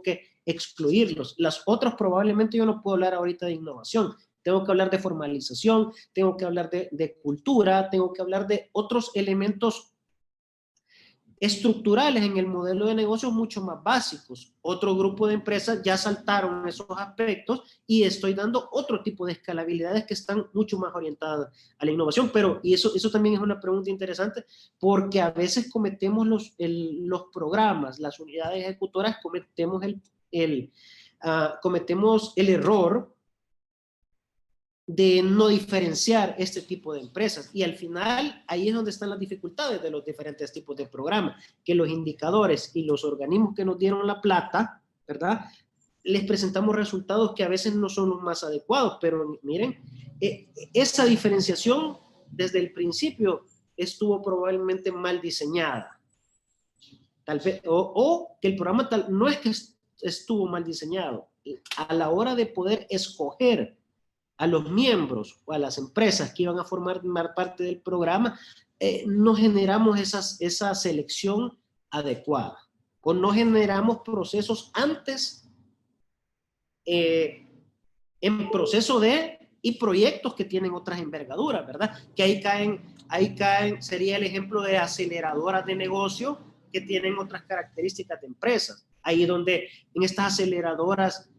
que excluirlos. Las otras probablemente yo no puedo hablar ahorita de innovación. Tengo que hablar de formalización, tengo que hablar de cultura, tengo que hablar de otros elementos estructurales en el modelo de negocios mucho más básicos. Otro grupo de empresas ya saltaron esos aspectos y estoy dando otro tipo de escalabilidades que están mucho más orientadas a la innovación. Pero, y eso también es una pregunta interesante, porque a veces cometemos los programas, las unidades ejecutoras, cometemos el error de no diferenciar este tipo de empresas, y al final ahí es donde están las dificultades de los diferentes tipos de programas, que los indicadores y los organismos que nos dieron la plata, ¿verdad?, les presentamos resultados que a veces no son los más adecuados. Pero miren, esa diferenciación desde el principio estuvo probablemente mal diseñada, tal vez, o que el programa no es que estuvo mal diseñado, a la hora de poder escoger a los miembros o a las empresas que iban a formar parte del programa, no generamos esa selección adecuada, o no generamos procesos antes, en proceso y proyectos que tienen otras envergaduras, ¿verdad? Que ahí caen, sería el ejemplo de aceleradoras de negocio que tienen otras características de empresas. Ahí donde en estas aceleradoras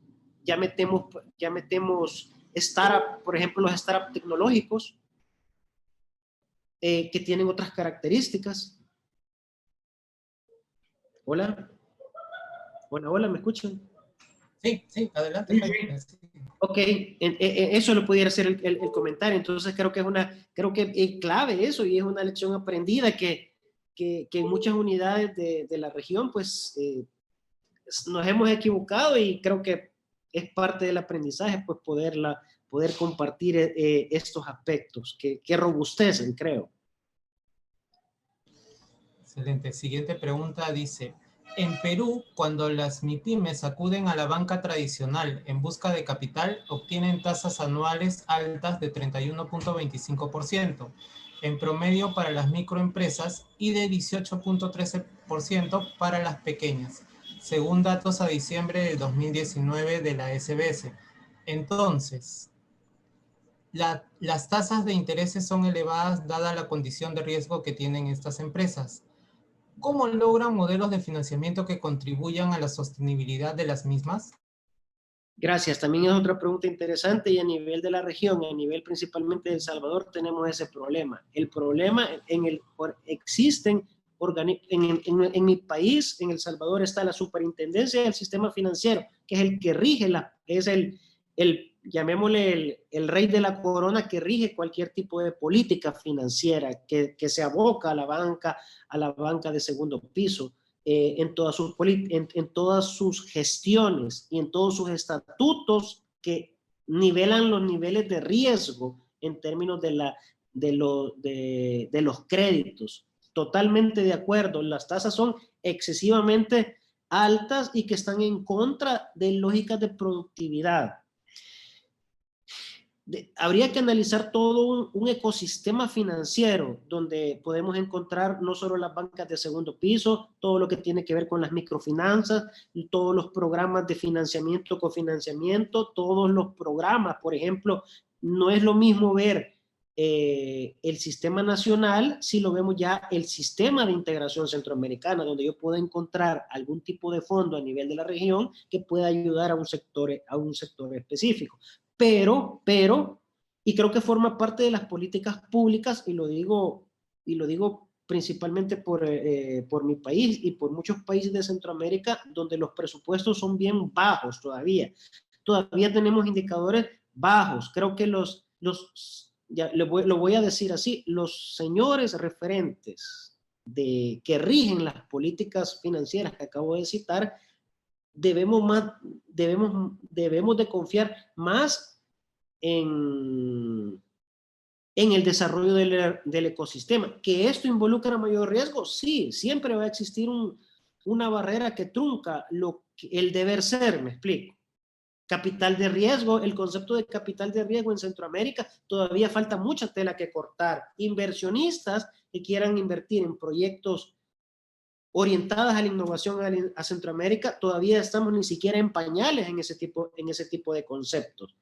ya metemos startup, por ejemplo, los startups tecnológicos, que tienen otras características. Hola, ¿me escuchan? Sí, adelante. Ok, eso lo pudiera ser el comentario. Entonces creo que es clave eso, y es una lección aprendida que en muchas unidades de la región, pues, nos hemos equivocado, y creo que es parte del aprendizaje, pues poder compartir estos aspectos que robustecen, creo. Excelente. Siguiente pregunta dice: en Perú, cuando las MIPYMES acuden a la banca tradicional en busca de capital, obtienen tasas anuales altas de 31.25%, en promedio para las microempresas, y de 18.13% para las pequeñas, según datos a diciembre del 2019 de la SBS. Entonces, las tasas de intereses son elevadas dada la condición de riesgo que tienen estas empresas. ¿Cómo logran modelos de financiamiento que contribuyan a la sostenibilidad de las mismas? Gracias. También es otra pregunta interesante, y a nivel de la región, a nivel principalmente de El Salvador, tenemos ese problema. El problema existen en mi país, en El Salvador, está la Superintendencia del Sistema Financiero, que es el que rige, es llamémosle el rey de la corona, que rige cualquier tipo de política financiera que se aboca a la banca de segundo piso, en todas sus gestiones y en todos sus estatutos, que nivelan los niveles de riesgo en términos de los créditos. Totalmente de acuerdo, las tasas son excesivamente altas y que están en contra de lógicas de productividad. Habría que analizar todo un ecosistema financiero donde podemos encontrar no solo las bancas de segundo piso, todo lo que tiene que ver con las microfinanzas, todos los programas de financiamiento, cofinanciamiento, todos los programas. Por ejemplo, no es lo mismo ver el sistema nacional, si lo vemos ya el sistema de integración centroamericana, donde yo puedo encontrar algún tipo de fondo a nivel de la región que pueda ayudar a un sector específico. Pero, y creo que forma parte de las políticas públicas, y lo digo principalmente por mi país y por muchos países de Centroamérica, donde los presupuestos son bien bajos todavía. Todavía tenemos indicadores bajos. Creo que ya lo voy a decir así, los señores referentes que rigen las políticas financieras que acabo de citar, debemos de confiar más en el desarrollo del ecosistema. ¿Que esto involucra mayor riesgo? Sí, siempre va a existir una barrera que trunca el deber ser, me explico. Capital de riesgo, el concepto de capital de riesgo en Centroamérica, todavía falta mucha tela que cortar. Inversionistas que quieran invertir en proyectos orientados a la innovación a Centroamérica, todavía estamos ni siquiera en pañales en ese tipo de conceptos.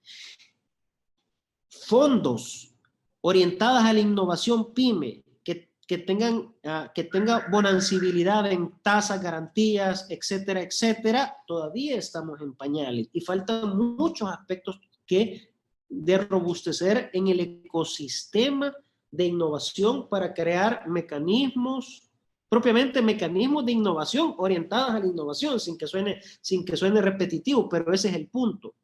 Fondos orientadas a la innovación PYME, que tenga bonancibilidad en tasas, garantías, etcétera, etcétera, todavía estamos en pañales y faltan muchos aspectos de robustecer en el ecosistema de innovación para crear propiamente mecanismos de innovación orientados a la innovación, sin que suene repetitivo, pero ese es el punto.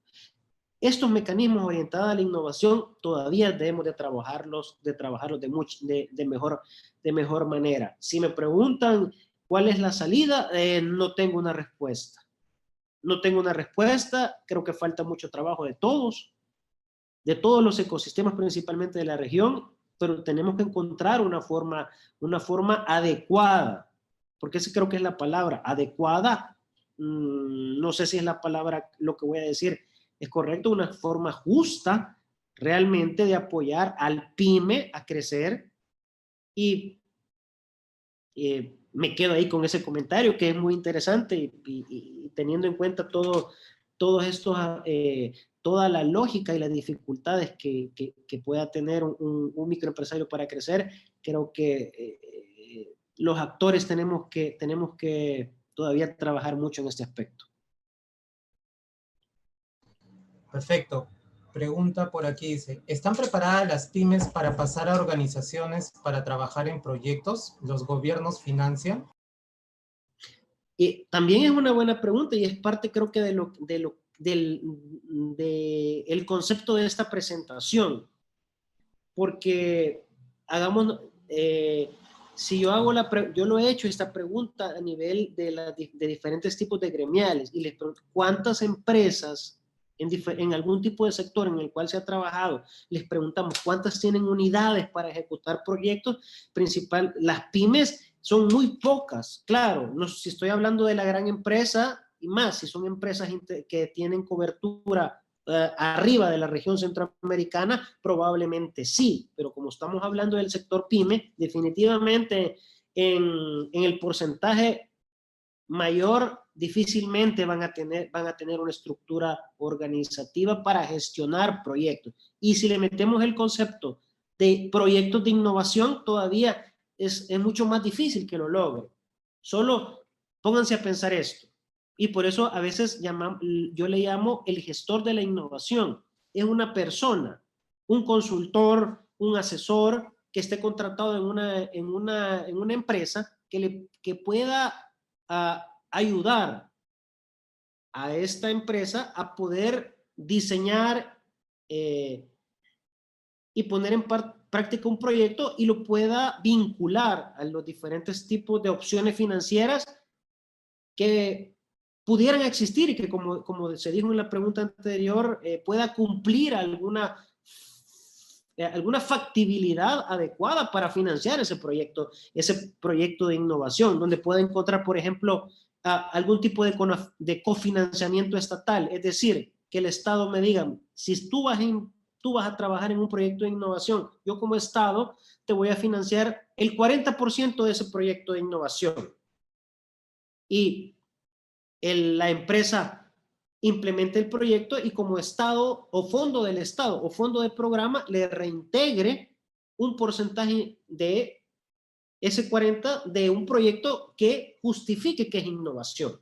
Estos mecanismos orientados a la innovación todavía debemos de trabajarlos de mejor manera. Si me preguntan cuál es la salida, no tengo una respuesta. No tengo una respuesta, creo que falta mucho trabajo de todos los ecosistemas, principalmente de la región, pero tenemos que encontrar una forma adecuada, porque esa creo que es la palabra, adecuada. No sé si es la palabra lo que voy a decir. Es correcto, una forma justa realmente de apoyar al PYME a crecer y me quedo ahí con ese comentario que es muy interesante y teniendo en cuenta toda la lógica y las dificultades que pueda tener un microempresario para crecer, creo que los actores tenemos que todavía trabajar mucho en este aspecto. Perfecto. Pregunta por aquí, dice, ¿están preparadas las pymes para pasar a organizaciones para trabajar en proyectos? ¿Los gobiernos financian? Y también es una buena pregunta y es parte creo que del concepto de esta presentación. Porque si yo yo lo he hecho esta pregunta a nivel de diferentes tipos de gremiales y les pregunto, ¿cuántas empresas en algún tipo de sector en el cual se ha trabajado, les preguntamos cuántas tienen unidades para ejecutar proyectos? Las pymes son muy pocas, claro, si estoy hablando de la gran empresa y más, si son empresas que tienen cobertura arriba de la región centroamericana, probablemente sí, pero como estamos hablando del sector PYME, definitivamente en el porcentaje mayor difícilmente van a tener una estructura organizativa para gestionar proyectos. Y si le metemos el concepto de proyectos de innovación, todavía es mucho más difícil que lo logren. Solo pónganse a pensar esto. Y por eso a veces yo le llamo el gestor de la innovación. Es una persona, un consultor, un asesor que esté contratado en una empresa que pueda ayudar a esta empresa a poder diseñar y poner en práctica un proyecto y lo pueda vincular a los diferentes tipos de opciones financieras que pudieran existir y que como se dijo en la pregunta anterior, pueda cumplir alguna factibilidad adecuada para financiar ese proyecto de innovación, donde pueda encontrar, por ejemplo, algún tipo de cofinanciamiento estatal, es decir, que el Estado me diga, si tú vas a trabajar en un proyecto de innovación, yo como Estado te voy a financiar el 40% de ese proyecto de innovación. Y la empresa implemente el proyecto y como Estado o fondo del Estado o fondo de programa le reintegre un porcentaje de ese 40 de un proyecto que justifique que es innovación.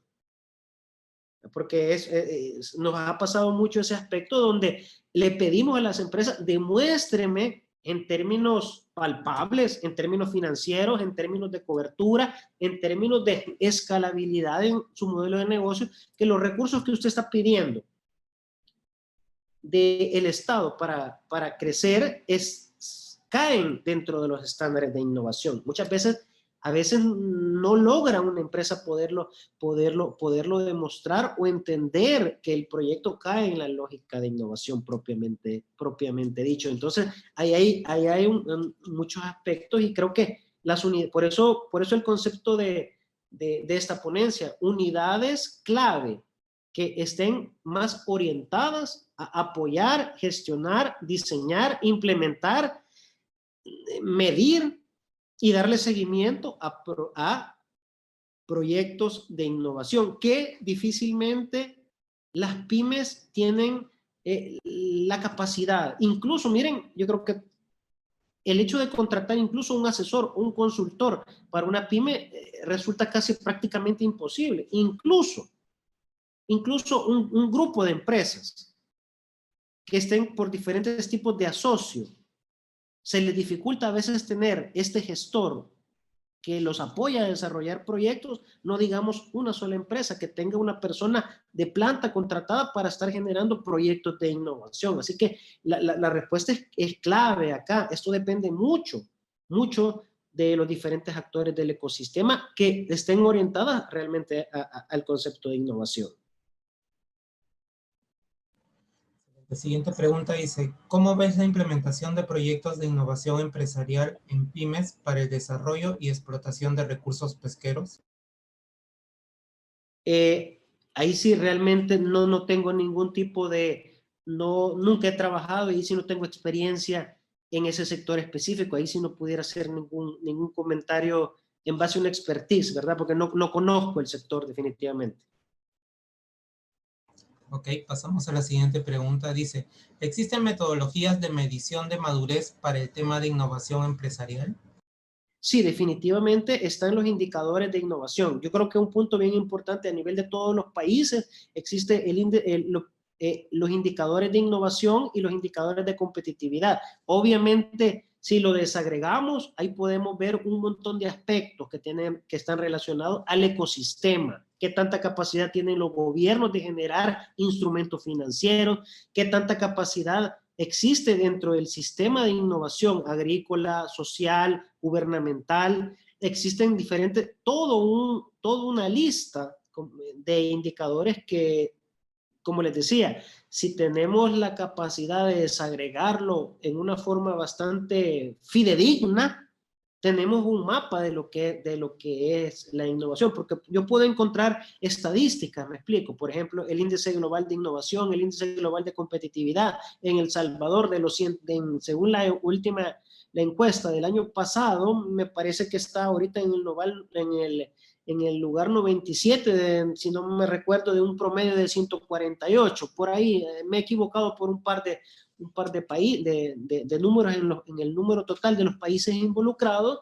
Porque nos ha pasado mucho ese aspecto donde le pedimos a las empresas, demuéstreme en términos palpables, en términos financieros, en términos de cobertura, en términos de escalabilidad en su modelo de negocio, que los recursos que usted está pidiendo del Estado para crecer caen dentro de los estándares de innovación. Muchas veces, a veces no logra una empresa poderlo demostrar o entender que el proyecto cae en la lógica de innovación propiamente dicho. Entonces, ahí hay muchos aspectos y creo que por eso el concepto de esta ponencia, unidades clave que estén más orientadas a apoyar, gestionar, diseñar, implementar, medir y darle seguimiento a proyectos de innovación que difícilmente las pymes tienen la capacidad. Incluso, miren, yo creo que el hecho de contratar incluso un asesor, un consultor para una pyme resulta casi prácticamente imposible. Incluso un grupo de empresas que estén por diferentes tipos de asocio, se les dificulta a veces tener este gestor que los apoya a desarrollar proyectos, no digamos una sola empresa que tenga una persona de planta contratada para estar generando proyectos de innovación. Así que la respuesta es clave acá. Esto depende mucho de los diferentes actores del ecosistema que estén orientadas realmente al concepto de innovación. La siguiente pregunta dice, ¿cómo ves la implementación de proyectos de innovación empresarial en pymes para el desarrollo y explotación de recursos pesqueros? Ahí sí realmente no tengo ningún tipo nunca he trabajado y sí no tengo experiencia en ese sector específico. Ahí sí no pudiera hacer ningún comentario en base a una expertise, ¿verdad? Porque no conozco el sector definitivamente. Ok, pasamos a la siguiente pregunta. Dice, ¿existen metodologías de medición de madurez para el tema de innovación empresarial? Sí, definitivamente están los indicadores de innovación. Yo creo que un punto bien importante a nivel de todos los países existe los indicadores de innovación y los indicadores de competitividad. Obviamente, si lo desagregamos, ahí podemos ver un montón de aspectos que están relacionados al ecosistema. ¿Qué tanta capacidad tienen los gobiernos de generar instrumentos financieros? ¿Qué tanta capacidad existe dentro del sistema de innovación agrícola, social, gubernamental? Existen toda una lista de indicadores que, como les decía, si tenemos la capacidad de desagregarlo en una forma bastante fidedigna, tenemos un mapa de lo que es la innovación, porque yo puedo encontrar estadísticas, me explico, por ejemplo, el índice global de innovación, el índice global de competitividad en El Salvador, según la encuesta del año pasado, me parece que está ahorita en el lugar 97, si no me recuerdo, de un promedio de 148, por ahí, me he equivocado por un par de números en el número total de los países involucrados,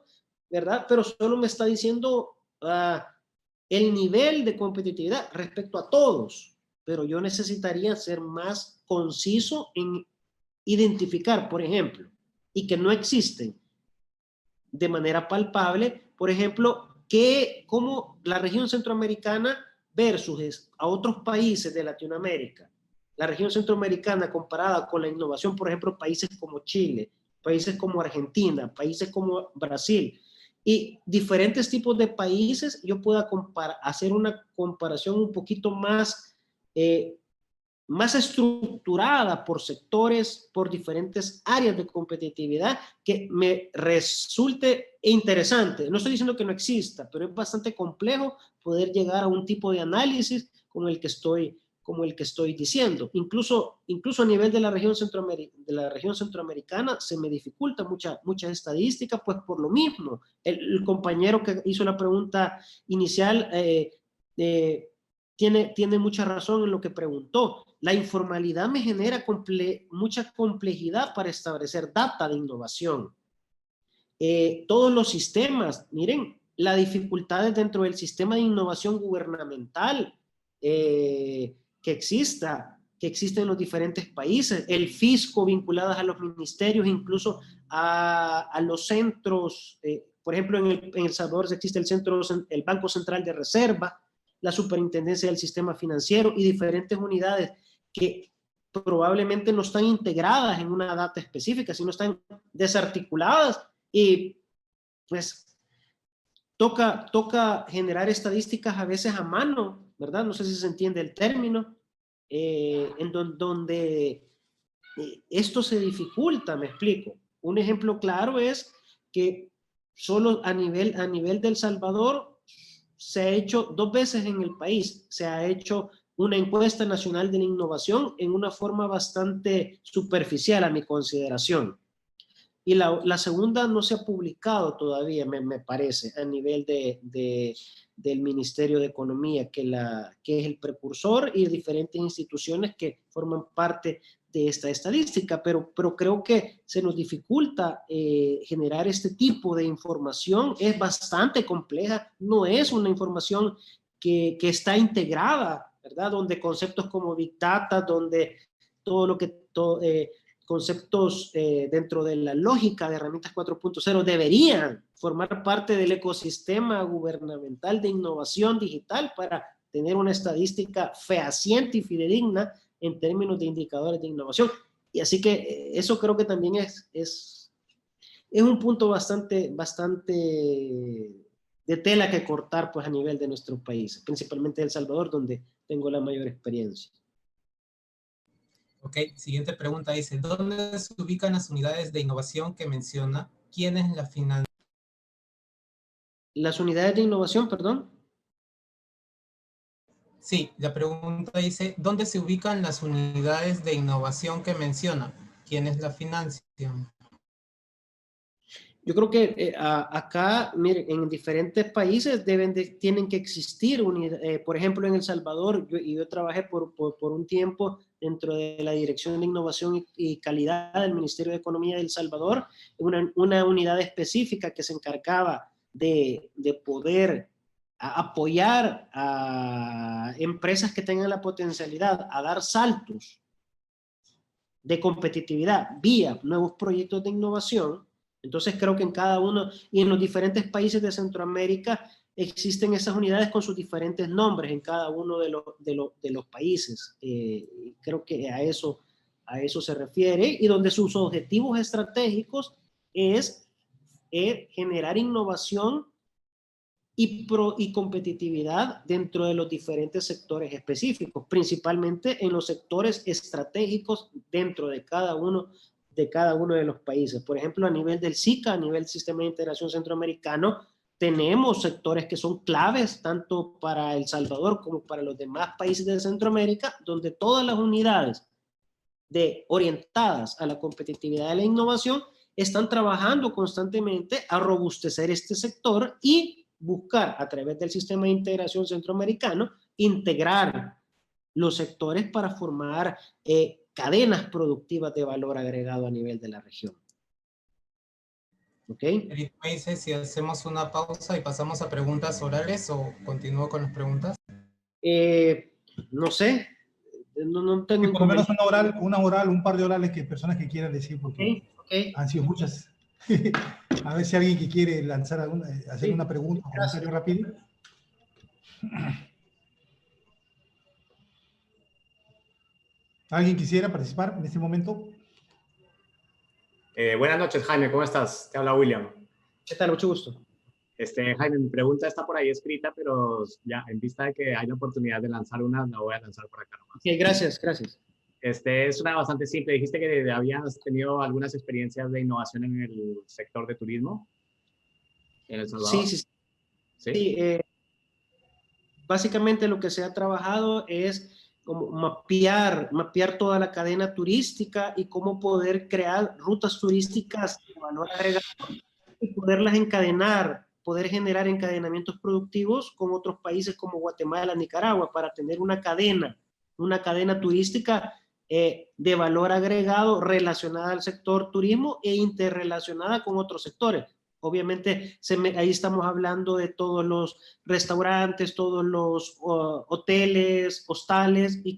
¿verdad? Pero solo me está diciendo el nivel de competitividad respecto a todos, pero yo necesitaría ser más conciso en identificar, por ejemplo, y que no existen de manera palpable, por ejemplo, cómo la región centroamericana versus a otros países de Latinoamérica, la región centroamericana comparada con la innovación, por ejemplo, países como Chile, países como Argentina, países como Brasil y diferentes tipos de países, yo pueda hacer una comparación un poquito más estructurada por sectores, por diferentes áreas de competitividad que me resulte interesante. No estoy diciendo que no exista, pero es bastante complejo poder llegar a un tipo de análisis como el que estoy diciendo. Incluso a nivel de la región centroamericana se me dificulta muchas estadísticas, pues por lo mismo. El compañero que hizo la pregunta inicial tiene mucha razón en lo que preguntó. La informalidad me genera mucha complejidad para establecer data de innovación. todos los sistemas, miren, las dificultades dentro del sistema de innovación gubernamental que existe en los diferentes países, el fisco vinculadas a los ministerios, incluso a los centros, por ejemplo, en El Salvador existe el Banco Central de Reserva, la Superintendencia del Sistema Financiero y diferentes unidades que probablemente no están integradas en una data específica, sino están desarticuladas y pues toca generar estadísticas a veces a mano, ¿verdad? No sé si se entiende el término, en donde esto se dificulta, me explico. Un ejemplo claro es que solo a nivel de El Salvador se ha hecho 2 veces en el país, se ha hecho una encuesta nacional de la innovación en una forma bastante superficial a mi consideración. Y la segunda no se ha publicado todavía, me parece, a nivel del Ministerio de Economía, que es el precursor, y diferentes instituciones que forman parte de esta estadística, pero creo que se nos dificulta generar este tipo de información. Es bastante compleja, no es una información que está integrada, ¿verdad? Donde conceptos como Big Data, donde todo lo que... conceptos dentro de la lógica de herramientas 4.0 deberían formar parte del ecosistema gubernamental de innovación digital para tener una estadística fehaciente y fidedigna en términos de indicadores de innovación. Y así que eso creo que también es un punto bastante de tela que cortar pues, a nivel de nuestro país, principalmente El Salvador, donde tengo la mayor experiencia. Ok, siguiente pregunta dice, ¿dónde se ubican las unidades de innovación que menciona? ¿Quiénes la financian? Las unidades de innovación, perdón. Sí, la pregunta dice, ¿dónde se ubican las unidades de innovación que menciona? ¿Quiénes la financian? Yo creo que acá, miren, en diferentes países tienen que existir unidades. Por ejemplo, en El Salvador, yo trabajé por un tiempo dentro de la Dirección de Innovación y Calidad del Ministerio de Economía de El Salvador, una unidad específica que se encargaba de poder apoyar a empresas que tengan la potencialidad a dar saltos de competitividad vía nuevos proyectos de innovación. Entonces creo que en cada uno y en los diferentes países de Centroamérica existen esas unidades con sus diferentes nombres en cada uno de los países. Creo que a eso se refiere, y donde sus objetivos estratégicos es generar innovación y competitividad dentro de los diferentes sectores específicos, principalmente en los sectores estratégicos dentro de cada uno de los países. Por ejemplo, a nivel del SICA, a nivel del Sistema de Integración Centroamericano, tenemos sectores que son claves tanto para El Salvador como para los demás países de Centroamérica, donde todas las unidades orientadas a la competitividad y la innovación están trabajando constantemente a robustecer este sector y buscar a través del Sistema de Integración Centroamericano integrar los sectores para formar cadenas productivas de valor agregado a nivel de la región. ¿Ok? Eric me dice si hacemos una pausa y pasamos a preguntas orales o continúo con las preguntas. No sé. No tengo. Sí, por lo menos una oral, un par de orales que personas que quieran decir, porque han sido muchas. A ver si alguien que quiere lanzar hacer una pregunta, un comentario rápido. ¿Alguien quisiera participar en este momento? Buenas noches, Jaime, ¿cómo estás? Te habla William. ¿Qué tal? Mucho gusto. Jaime, mi pregunta está por ahí escrita, pero ya en vista de que hay la oportunidad de lanzar una, la voy a lanzar por acá nomás. Okay, gracias. Es una bastante simple. Dijiste que habías tenido algunas experiencias de innovación en el sector de turismo en El Salvador. Sí. Básicamente lo que se ha trabajado es como mapear toda la cadena turística y cómo poder crear rutas turísticas de valor agregado y poderlas encadenar, poder generar encadenamientos productivos con otros países como Guatemala, Nicaragua, para tener una cadena turística de valor agregado relacionada al sector turismo e interrelacionada con otros sectores. Obviamente, ahí estamos hablando de todos los restaurantes, todos los hoteles, hostales, y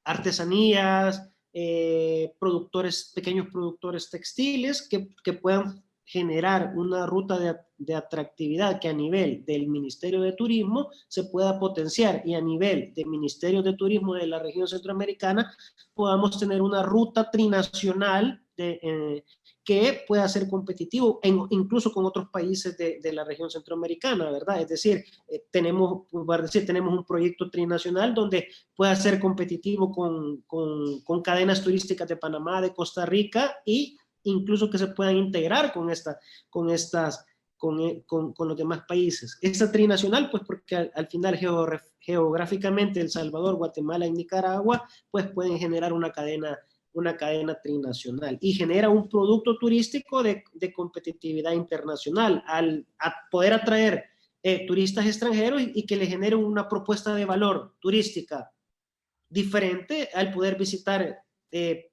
artesanías, pequeños productores textiles que puedan generar una ruta de atractividad que a nivel del Ministerio de Turismo se pueda potenciar, y a nivel del Ministerio de Turismo de la región centroamericana podamos tener una ruta trinacional que pueda ser competitivo incluso con otros países de la región centroamericana, ¿verdad? Es decir, tenemos un proyecto trinacional donde pueda ser competitivo con cadenas turísticas de Panamá, de Costa Rica, y incluso que se puedan integrar con los demás países. Esta trinacional, pues porque al final geográficamente El Salvador, Guatemala y Nicaragua, pues pueden generar una cadena trinacional, y genera un producto turístico de competitividad internacional al poder atraer turistas extranjeros y que le genere una propuesta de valor turística diferente al poder visitar 3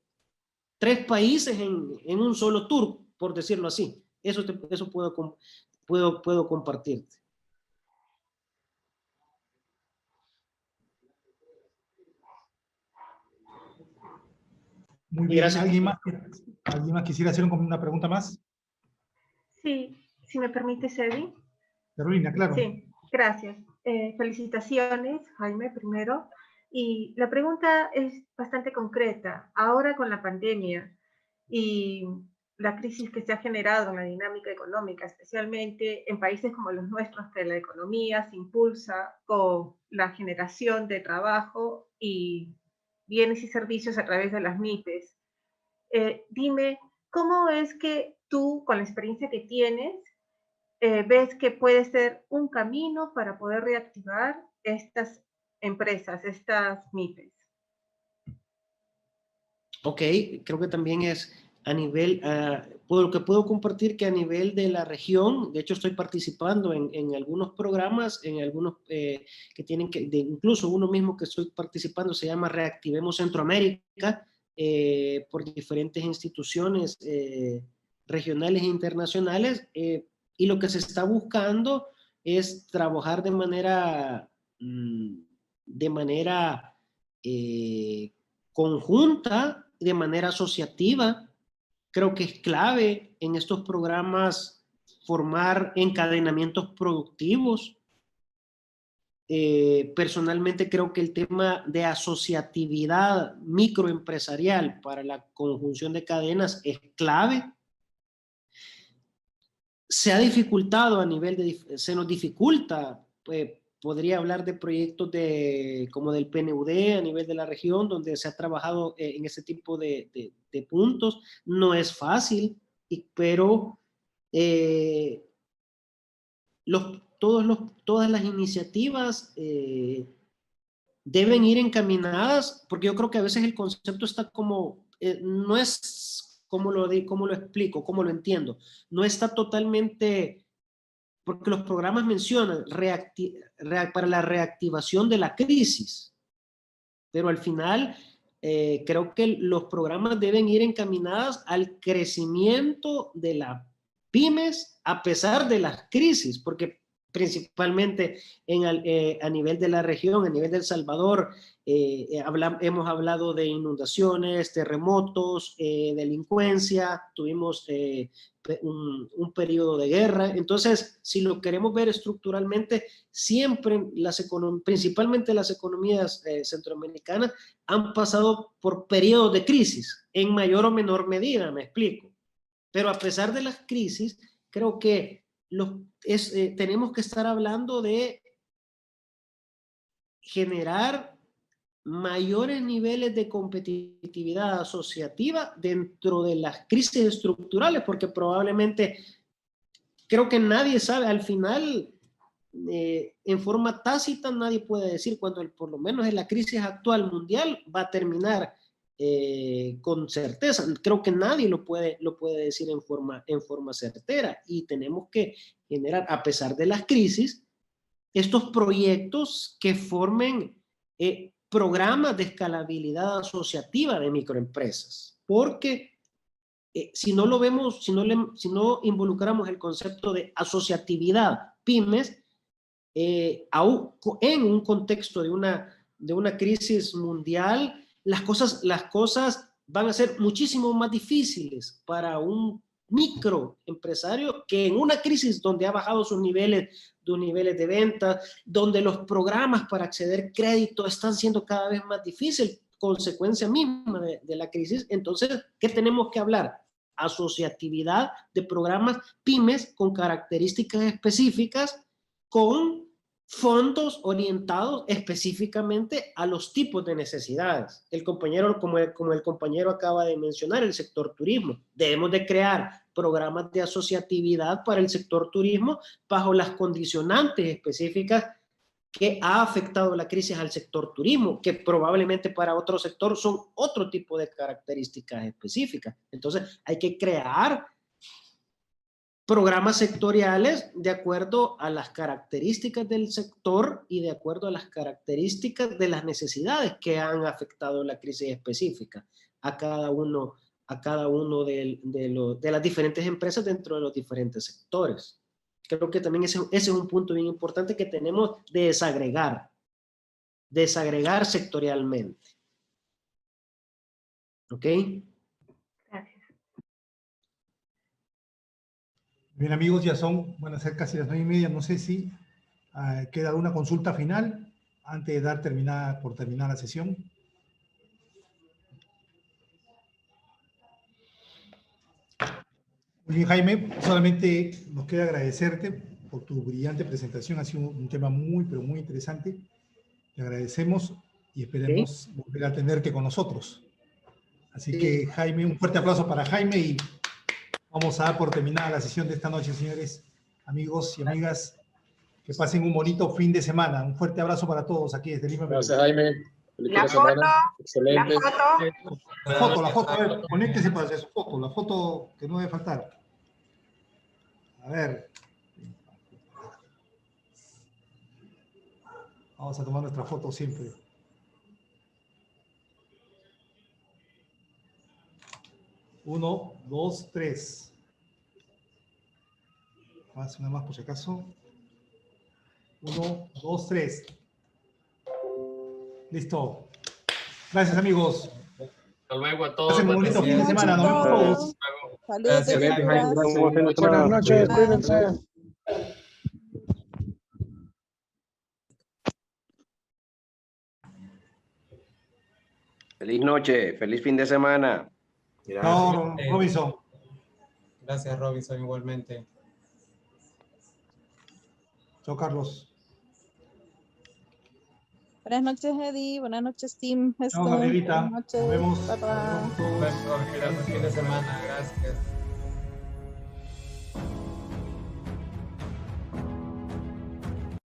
países en un solo tour, por decirlo así. Eso puedo compartirte. Muy bien. ¿Alguien más quisiera hacer una pregunta más? Sí, si me permite, Eddie. Carolina, claro. Sí, gracias. Felicitaciones, Jaime, primero. Y la pregunta es bastante concreta. Ahora con la pandemia y la crisis que se ha generado en la dinámica económica, especialmente en países como los nuestros, que la economía se impulsa con la generación de trabajo y bienes y servicios a través de las MIPES. Dime, ¿cómo es que tú, con la experiencia que tienes, ves que puede ser un camino para poder reactivar estas empresas, estas MIPES? Ok, creo que también es a nivel, lo que puedo compartir que a nivel de la región, de hecho estoy participando en algunos programas, en algunos que tienen incluso uno mismo que estoy participando se llama Reactivemos Centroamérica, por diferentes instituciones regionales e internacionales, y lo que se está buscando es trabajar de manera conjunta, de manera asociativa. Creo que es clave en estos programas formar encadenamientos productivos. Personalmente creo que el tema de asociatividad microempresarial para la conjunción de cadenas es clave. Se ha dificultado se nos dificulta, podría hablar de proyectos como del PNUD a nivel de la región, donde se ha trabajado en ese tipo de puntos. No es fácil, pero todas las iniciativas deben ir encaminadas, porque yo creo que a veces el concepto está como, no es, ¿cómo lo explico? ¿Cómo lo entiendo? No está totalmente... Porque los programas mencionan para la reactivación de la crisis, pero al final creo que los programas deben ir encaminados al crecimiento de las pymes a pesar de las crisis, porque principalmente a nivel de la región, a nivel de El Salvador, hemos hablado de inundaciones, terremotos, delincuencia, tuvimos un periodo de guerra. Entonces, si lo queremos ver estructuralmente, siempre principalmente las economías centroamericanas han pasado por periodos de crisis, en mayor o menor medida, me explico. Pero a pesar de las crisis, creo que tenemos que estar hablando de generar mayores niveles de competitividad asociativa dentro de las crisis estructurales, porque probablemente, creo que nadie sabe, al final, en forma tácita, nadie puede decir cuando, por lo menos en la crisis actual mundial, va a terminar con certeza. Creo que nadie lo puede decir en forma certera, y tenemos que generar, a pesar de las crisis, estos proyectos que formen programas de escalabilidad asociativa de microempresas, porque si no lo vemos, si no involucramos el concepto de asociatividad, pymes, en un contexto de una crisis mundial, las cosas van a ser muchísimo más difíciles para un microempresario que en una crisis donde ha bajado sus niveles de venta, donde los programas para acceder a crédito están siendo cada vez más difíciles, consecuencia misma de la crisis. Entonces, ¿qué tenemos que hablar? Asociatividad de programas pymes con características específicas, con fondos orientados específicamente a los tipos de necesidades. El compañero, como el compañero acaba de mencionar, el sector turismo. Debemos de crear programas de asociatividad para el sector turismo bajo las condicionantes específicas que ha afectado la crisis al sector turismo, que probablemente para otro sector son otro tipo de características específicas. Entonces, hay que crear programas sectoriales de acuerdo a las características del sector y de acuerdo a las características de las necesidades que han afectado la crisis específica a cada uno de las diferentes empresas dentro de los diferentes sectores. Creo que también ese es un punto bien importante que tenemos de desagregar sectorialmente. ¿Ok? Gracias. Bien, amigos, ya van a ser casi las 9:30. No sé si queda alguna consulta final antes de terminar la sesión. Muy bien, Jaime, solamente nos queda agradecerte por tu brillante presentación. Ha sido un tema muy, pero muy interesante. Te agradecemos y esperemos volver a tenerte con nosotros. Así que, Jaime, un fuerte aplauso para Jaime y vamos a dar por terminada la sesión de esta noche, señores, amigos y amigas. Que pasen un bonito fin de semana. Un fuerte abrazo para todos aquí desde Lima. Gracias, Jaime. La foto, excelente. La foto, a ver, conéctese para hacer su foto, la foto que no debe faltar. A ver. Vamos a tomar nuestra foto siempre. Uno, dos, tres. Una más por si acaso. 1, 2, 3. Listo. Gracias, amigos. Hasta luego a todos. Hacen un bonito fin de semana. Nos vemos todos. Saludos. Buenas noches. Cuídense. Feliz noche. Feliz fin de semana. Chao, Robinson. Gracias, Robinson, igualmente. Chao, Carlos. Buenas noches, Eddie. Buenas noches, Tim. Chao, Gabrielita. Buenas noches. Nos vemos. Bye, bye. Buen fin de semana. Gracias.